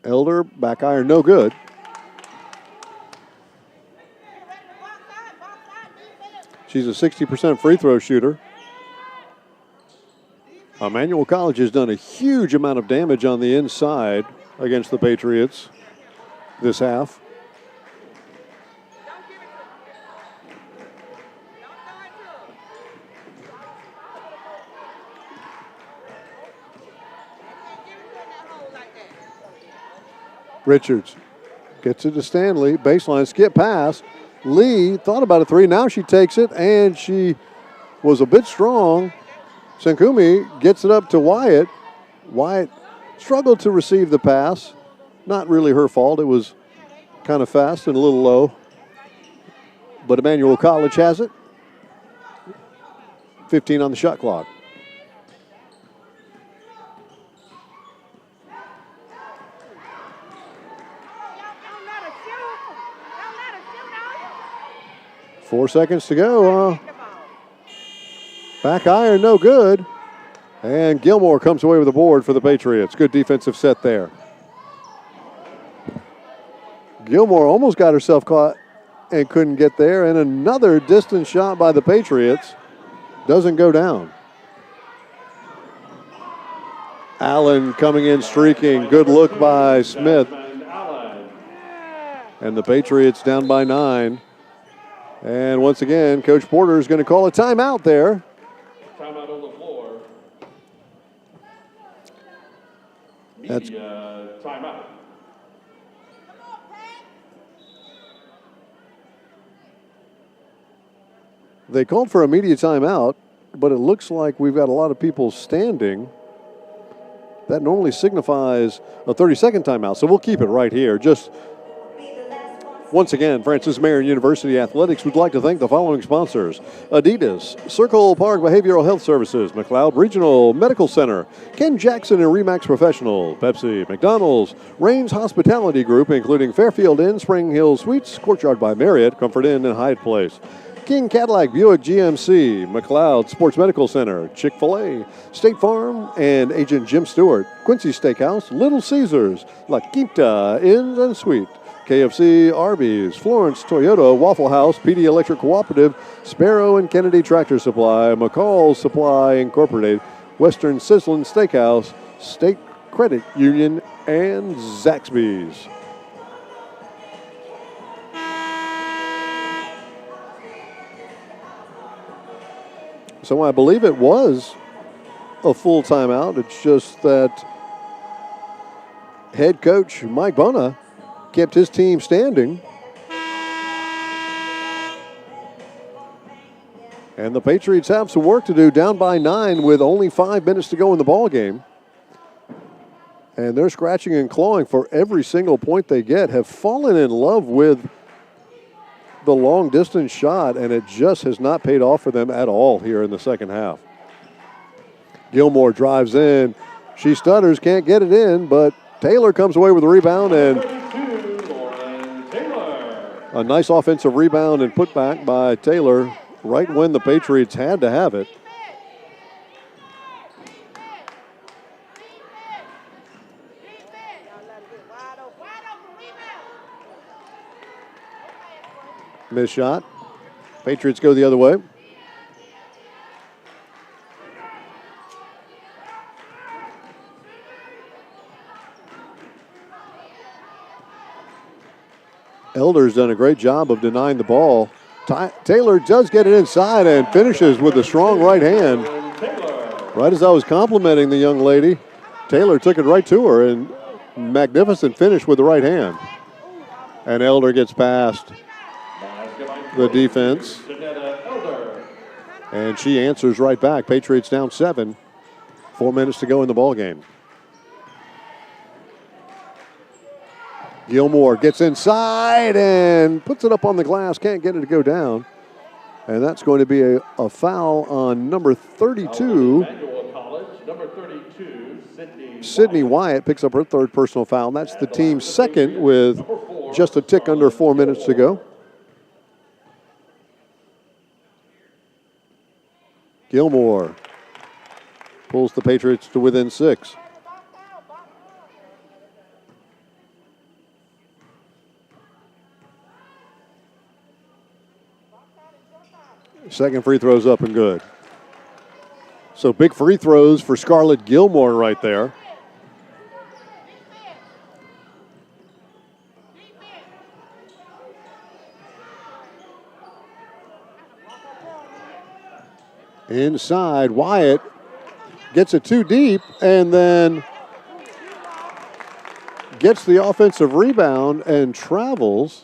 [SPEAKER 1] Elder, back iron, no good. She's a 60% free throw shooter. Emmanuel College has done a huge amount of damage on the inside against the Patriots this half. Richards gets it to Stanley. Baseline, skip pass. Lee thought about a three. Now she takes it, and she was a bit strong. Senkumi gets it up to Wyatt. Wyatt struggled to receive the pass. Not really her fault. It was kind of fast and a little low. But Emmanuel College has it. 15 on the shot clock. Four seconds to go. Back iron, no good. And Gilmore comes away with a board for the Patriots. Good defensive set there. Gilmore almost got herself caught and couldn't get there. And another distance shot by the Patriots. Doesn't go down. Allen coming in streaking. Good look by Smith. And the Patriots down by 9. And once again, Coach Porter is going to call a timeout there.
[SPEAKER 3] Timeout on the floor.
[SPEAKER 1] That's
[SPEAKER 3] timeout.
[SPEAKER 1] They called for a media timeout, but it looks like we've got a lot of people standing. That normally signifies a 30-second timeout, so we'll keep it right here. Just once again, Francis Marion University Athletics would like to thank the following sponsors: Adidas, Circle Park Behavioral Health Services, McLeod Regional Medical Center, Ken Jackson and Remax Professional, Pepsi, McDonald's, Raines Hospitality Group, including Fairfield Inn, Spring Hill Suites, Courtyard by Marriott, Comfort Inn, and Hyde Place, King Cadillac Buick GMC, McLeod Sports Medical Center, Chick-fil-A, State Farm, and Agent Jim Stewart, Quincy Steakhouse, Little Caesars, La Quinta Inns and Suite, KFC, Arby's, Florence, Toyota, Waffle House, PD Electric Cooperative, Sparrow and Kennedy Tractor Supply, McCall's Supply Incorporated, Western Sizzlin Steakhouse, State Credit Union, and Zaxby's. So I believe it was a full timeout. It's just that head coach Mike Bona kept his team standing. And the Patriots have some work to do, down by 9 with only 5 minutes to go in the ball game. And they're scratching and clawing for every single point they get, have fallen in love with the long distance shot, and it just has not paid off for them at all here in the second half. Gilmore drives in. She stutters, can't get it in, but Taylor comes away with the rebound, and a nice offensive rebound and put back by Taylor right when the Patriots had to have it. Missed shot. Patriots go the other way. Elder's done a great job of denying the ball. Taylor does get it inside and finishes with a strong right hand. Right as I was complimenting the young lady, Taylor took it right to her, and magnificent finish with the right hand. And Elder gets past the defense, and she answers right back. Patriots down 7. 4 minutes to go in the ball game. Gilmore gets inside and puts it up on the glass. Can't get it to go down. And that's going to be a foul on number 32. Sydney Wyatt picks up her third personal foul. That's the team's second with just a tick under 4 minutes to go. Gilmore pulls the Patriots to within 6. Second free throw's up and good. So big free throws for Scarlett Gilmore right there. Inside, Wyatt gets it too deep and then gets the offensive rebound and travels.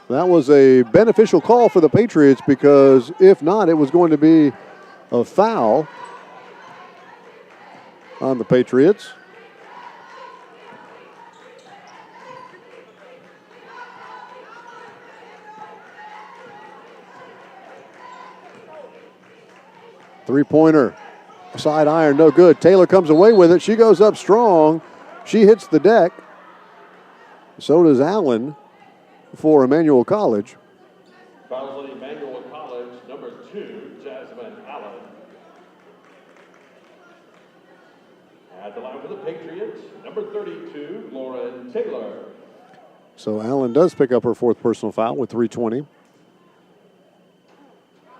[SPEAKER 1] That was a beneficial call for the Patriots, because if not, it was going to be a foul on the Patriots. Three-pointer, side iron, no good. Taylor comes away with it. She goes up strong. She hits the deck. So does Allen for Emmanuel College.
[SPEAKER 3] Fouls on Emmanuel College, number 2, Jasmine Allen. At the line for the Patriots, number 32, Lauren Taylor.
[SPEAKER 1] So Allen does pick up her fourth personal foul with 3:20.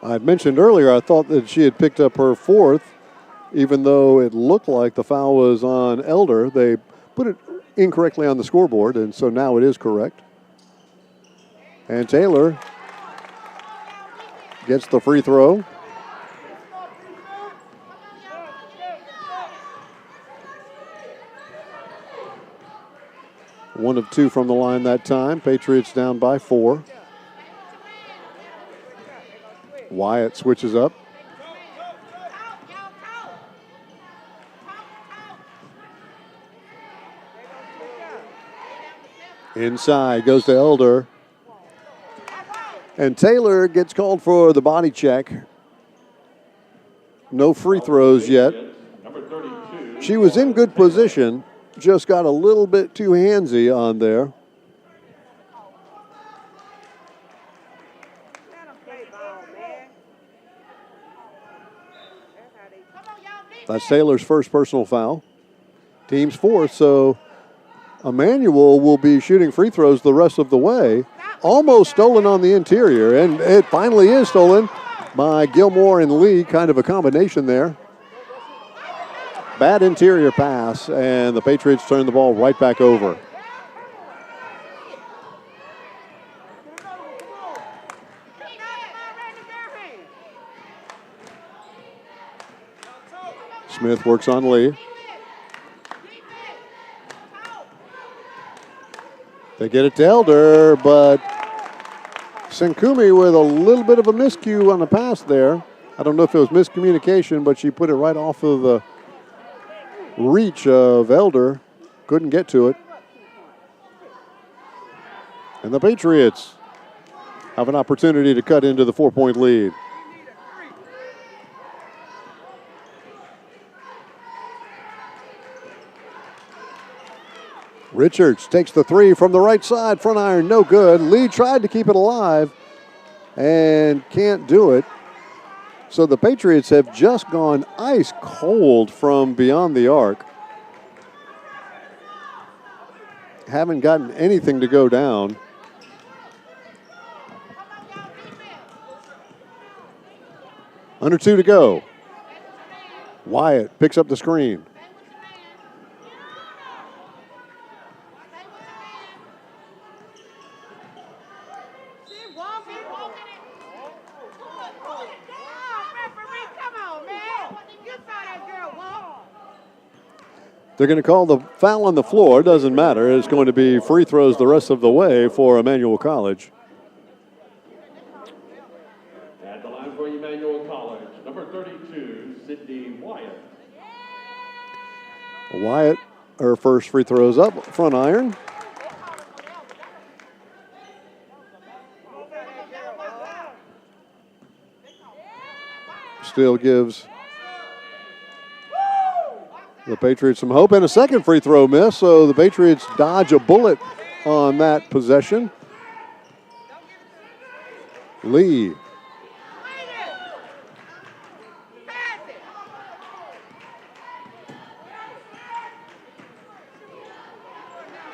[SPEAKER 1] I'd mentioned earlier I thought that she had picked up her fourth, even though it looked like the foul was on Elder. They put it incorrectly on the scoreboard, and so now it is correct. And Taylor gets the free throw. One of 2 from the line that time. Patriots down by 4. Wyatt switches up. Inside goes to Elder. And Taylor gets called for the body check. No free throws yet. She was in good position, just got a little bit too handsy on there. That's Taylor's first personal foul. Team's fourth, so Emmanuel will be shooting free throws the rest of the way. Almost stolen on the interior, and it finally is stolen by Gilmore and Lee. Kind of a combination there. Bad interior pass, and the Patriots turn the ball right back over. Smith works on Lee. They get it to Elder, but Senkumi with a little bit of a miscue on the pass there. I don't know if it was miscommunication, but she put it right off of the reach of Elder. Couldn't get to it. And the Patriots have an opportunity to cut into the 4-point lead. Richards takes the three from the right side. Front iron, no good. Lee tried to keep it alive and can't do it. So the Patriots have just gone ice cold from beyond the arc. Haven't gotten anything to go down. Under 2 to go. Wyatt picks up the screen. They're going to call the foul on the floor. Doesn't matter. It's going to be free throws the rest of the way for Emmanuel College.
[SPEAKER 3] At the line for Emmanuel College, number 32, Sydney Wyatt.
[SPEAKER 1] Wyatt, her first free throws up, front iron. Still gives the Patriots some hope, and a second free throw miss, so the Patriots dodge a bullet on that possession. Lee.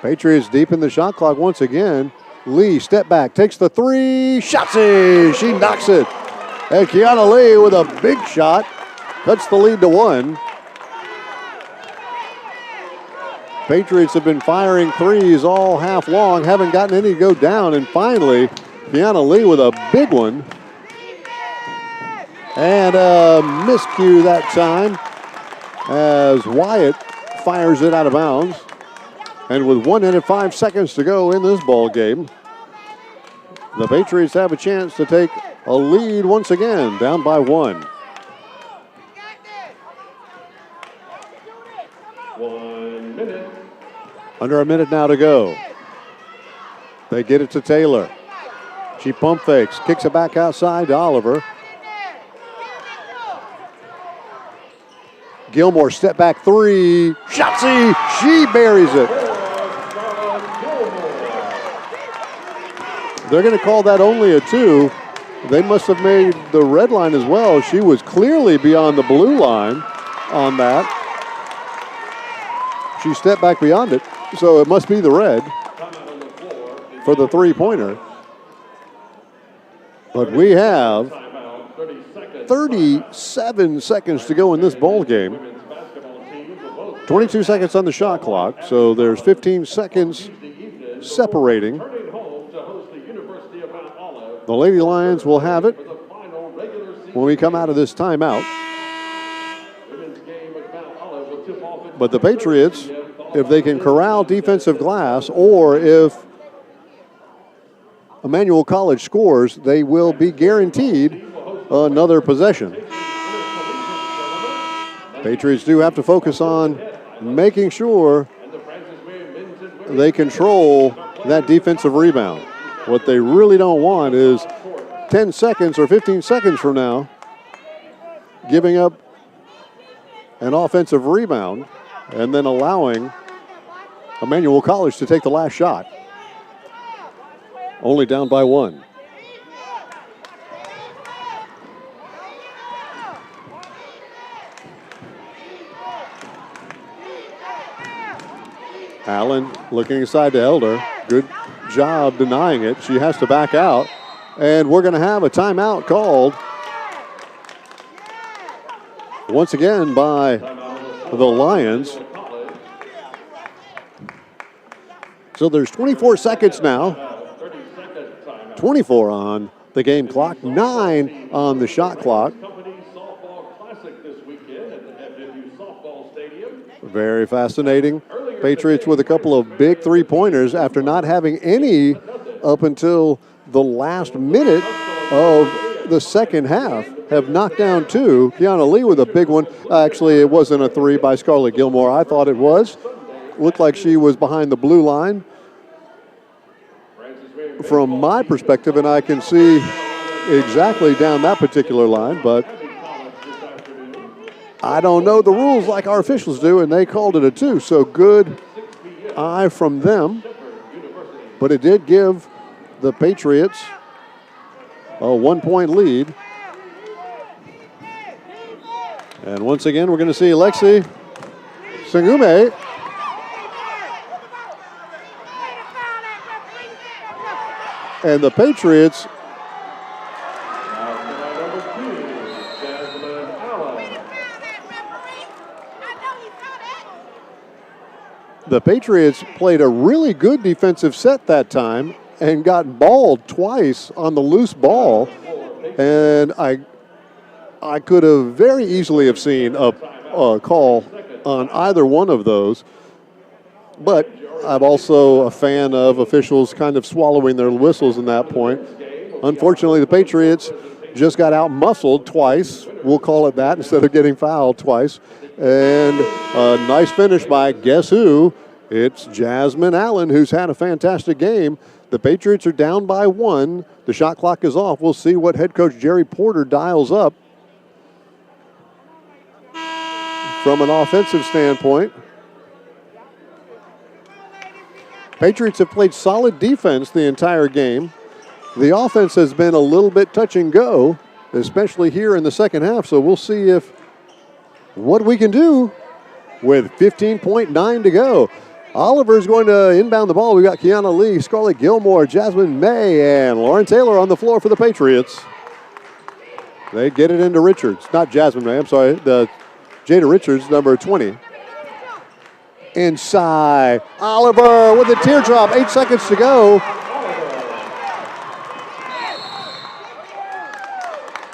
[SPEAKER 1] Patriots deep in the shot clock once again. Lee, step back, takes the three, Shotzi! She knocks it. And Kiana Lee with a big shot, cuts the lead to 1. Patriots have been firing threes all half long, haven't gotten any to go down, and finally, Kiana Lee with a big one. And a miscue that time as Wyatt fires it out of bounds. And with 1 minute 5 seconds to go in this ball game, the Patriots have a chance to take a lead once again, down by 1.
[SPEAKER 3] 1 minute.
[SPEAKER 1] Under a minute now to go. They get it to Taylor. She pump fakes, kicks it back outside to Oliver. Gilmore, step back three. Shotzi, she buries it. They're going to call that only a 2. They must have made the red line as well. She was clearly beyond the blue line on that. She stepped back beyond it, so it must be the red for the three-pointer. But we have 37 seconds to go in this ball game. 22 seconds on the shot clock, so there's 15 seconds separating. The Lady Lions will have it when we come out of this timeout. But the Patriots, if they can corral defensive glass, or if Emmanuel College scores, they will be guaranteed another possession. Patriots do have to focus on making sure they control that defensive rebound. What they really don't want is 10 seconds or 15 seconds from now giving up an offensive rebound and then allowing Emmanuel College to take the last shot. Only down by 1. Allen looking aside to Elder. Good job denying it. She has to back out. And we're going to have a timeout called once again by the Lions. So there's 24 seconds now. 24 on the game clock, 9 on the shot clock. Very fascinating. Patriots with a couple of big three-pointers after not having any up until the last minute of the second half. Have knocked down two. Kiana Lee with a big one. Actually, it wasn't a three by Scarlett Gilmore. I thought it was. Looked like she was behind the blue line from my perspective, and I can see exactly down that particular line, but I don't know the rules like our officials do, and they called it a two, so good eye from them. But it did give the Patriots a 1-point lead. And once again, we're going to see Lexi Sengume and the Patriots played a really good defensive set that time and got balled twice on the loose ball. And I could have very easily have seen a call on either one of those. But I'm also a fan of officials kind of swallowing their whistles in that point. Unfortunately, the Patriots just got out-muscled twice. We'll call it that instead of getting fouled twice. And a nice finish by guess who? It's Jasmine Allen, who's had a fantastic game. The Patriots are down by one. The shot clock is off. We'll see what head coach Jerry Porter dials up from an offensive standpoint. Patriots have played solid defense the entire game. The offense has been a little bit touch and go, especially here in the second half. So we'll see what we can do with 15.9 to go. Oliver's going to inbound the ball. We've got Kiana Lee, Scarlett Gilmore, Jasmine May, and Lauren Taylor on the floor for the Patriots. They get it into Richards. Not Jasmine May, I'm sorry. Jada Richards, number 20. Inside. Oliver with a teardrop. 8 seconds to go.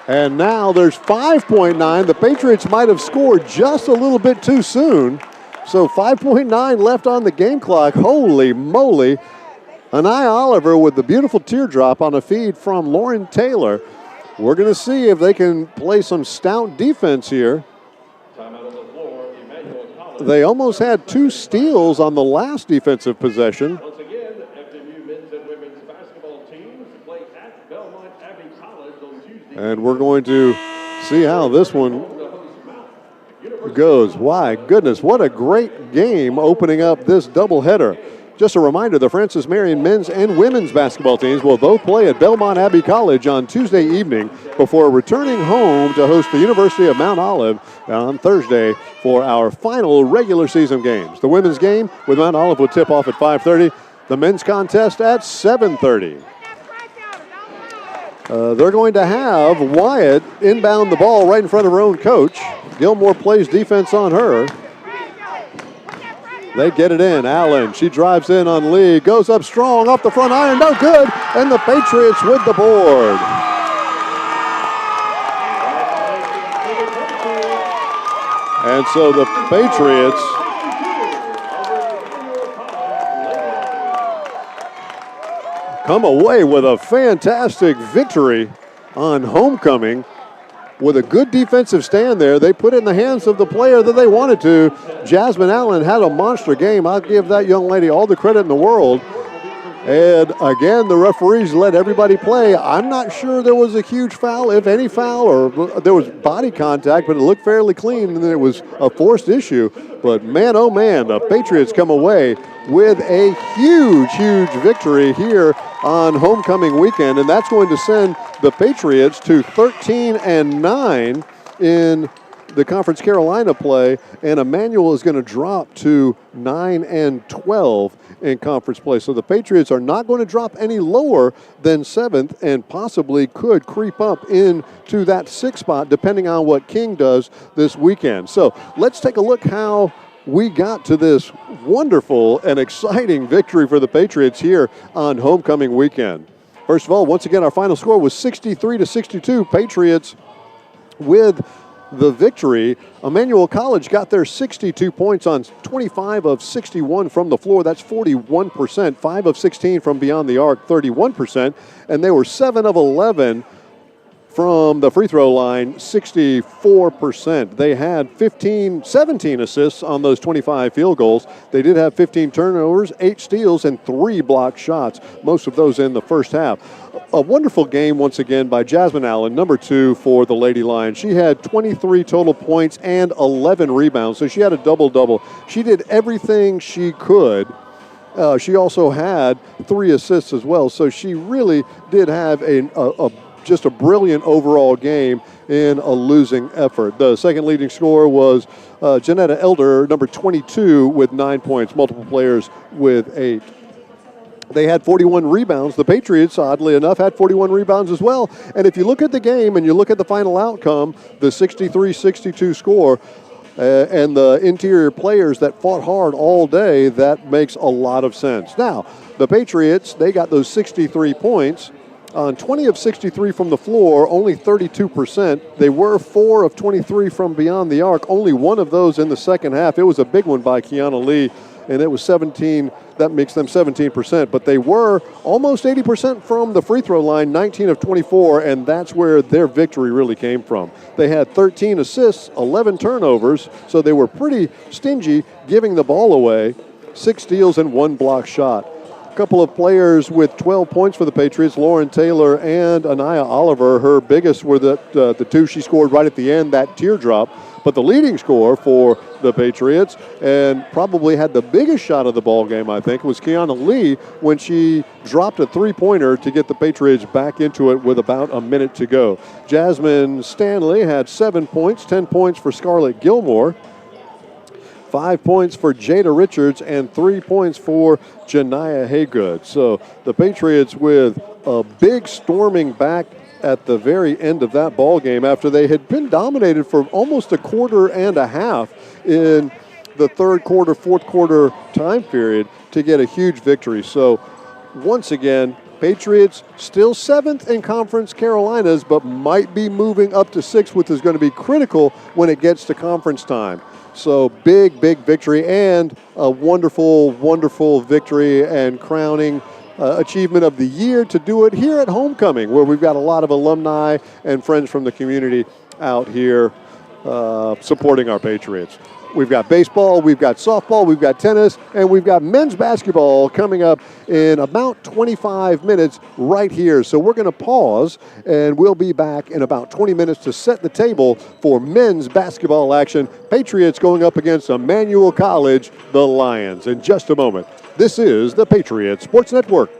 [SPEAKER 1] And now there's 5.9. The Patriots might have scored just a little bit too soon. So 5.9 left on the game clock. Holy moly. Anaya Oliver with the beautiful teardrop on a feed from Lauren Taylor. We're going to see if they can play some stout defense here. They almost had 2 steals on the last defensive possession.
[SPEAKER 3] Once again, FMU men's and women's basketball teams play at Belmont Abbey College on Tuesday.
[SPEAKER 1] And we're going to see how this one goes. My goodness, what a great game opening up this doubleheader. Just a reminder, the Francis Marion men's and women's basketball teams will both play at Belmont Abbey College on Tuesday evening before returning home to host the University of Mount Olive on Thursday for our final regular season games. The women's game with Mount Olive will tip off at 5:30. The men's contest at 7:30. They're going to have Wyatt inbound the ball right in front of her own coach. Gilmore plays defense on her. They get it in. Allen, she drives in on Lee, goes up strong off the front iron, no good, and the Patriots with the board. And so the Patriots come away with a fantastic victory on homecoming. With a good defensive stand there, they put it in the hands of the player that they wanted to. Jasmine Allen had a monster game. I'll give that young lady all the credit in the world. And again, the referees let everybody play. I'm not sure there was a huge foul, if any foul, or there was body contact, but it looked fairly clean, and it was a forced issue. But man, oh man, the Patriots come away with a huge, huge victory here on homecoming weekend, and that's going to send the Patriots to 13-9 in the Conference Carolina play, and Emmanuel is going to drop to 9-12 in conference play. So the Patriots are not going to drop any lower than 7th and possibly could creep up into that 6th spot depending on what King does this weekend. So let's take a look how we got to this wonderful and exciting victory for the Patriots here on homecoming weekend. First of all, once again, our final score was 63-62. Patriots with the victory. Emmanuel College got their 62 points on 25 of 61 from the floor. That's 41%. 5 of 16 from beyond the arc, 31%. And they were 7 of 11 from the free throw line, 64%. They had 17 assists on those 25 field goals. They did have 15 turnovers, 8 steals, and 3 blocked shots, most of those in the first half. A wonderful game once again by Jasmine Allen, number 2 for the Lady Lions. She had 23 total points and 11 rebounds, so she had a double-double. She did everything she could. She also had 3 assists as well, so she really did have just a brilliant overall game in a losing effort. The second leading scorer was Janetta Elder, number 22, with 9 points, multiple players with 8. They had 41 rebounds. The Patriots, oddly enough, had 41 rebounds as well. And if you look at the game and you look at the final outcome, the 63-62 score, and the interior players that fought hard all day, that makes a lot of sense. Now, the Patriots, they got those 63 points. On 20 of 63 from the floor, only 32%. They were 4 of 23 from beyond the arc, only 1 of those in the second half. It was a big one by Kiana Lee, and it was 17. That makes them 17%. But they were almost 80% from the free throw line, 19 of 24, and that's where their victory really came from. They had 13 assists, 11 turnovers, so they were pretty stingy giving the ball away, 6 steals and 1 block shot. Couple of players with 12 points for the Patriots, Lauren Taylor and Anaya Oliver. Her biggest were the 2 she scored right at the end, that teardrop. But the leading scorer for the Patriots, and probably had the biggest shot of the ball game, I think, was Kiana Lee when she dropped a 3-pointer to get the Patriots back into it with about a minute to go. Jasmine Stanley had 7 points, 10 points for Scarlett Gilmore, 5 points for Jada Richards, and 3 points for Janiyah Haygood. So the Patriots with a big storming back at the very end of that ball game after they had been dominated for almost a quarter and a half in the third quarter, fourth quarter time period to get a huge victory. So once again, Patriots still 7th in Conference Carolinas, but might be moving up to 6th, which is going to be critical when it gets to conference time. So big victory, and a wonderful, wonderful victory and crowning achievement of the year to do it here at Homecoming, where we've got a lot of alumni and friends from the community out here supporting our Patriots. We've got baseball, we've got softball, we've got tennis, and we've got men's basketball coming up in about 25 minutes right here. So we're going to pause, and we'll be back in about 20 minutes to set the table for men's basketball action. Patriots going up against Emmanuel College, the Lions, in just a moment. This is the Patriot Sports Network.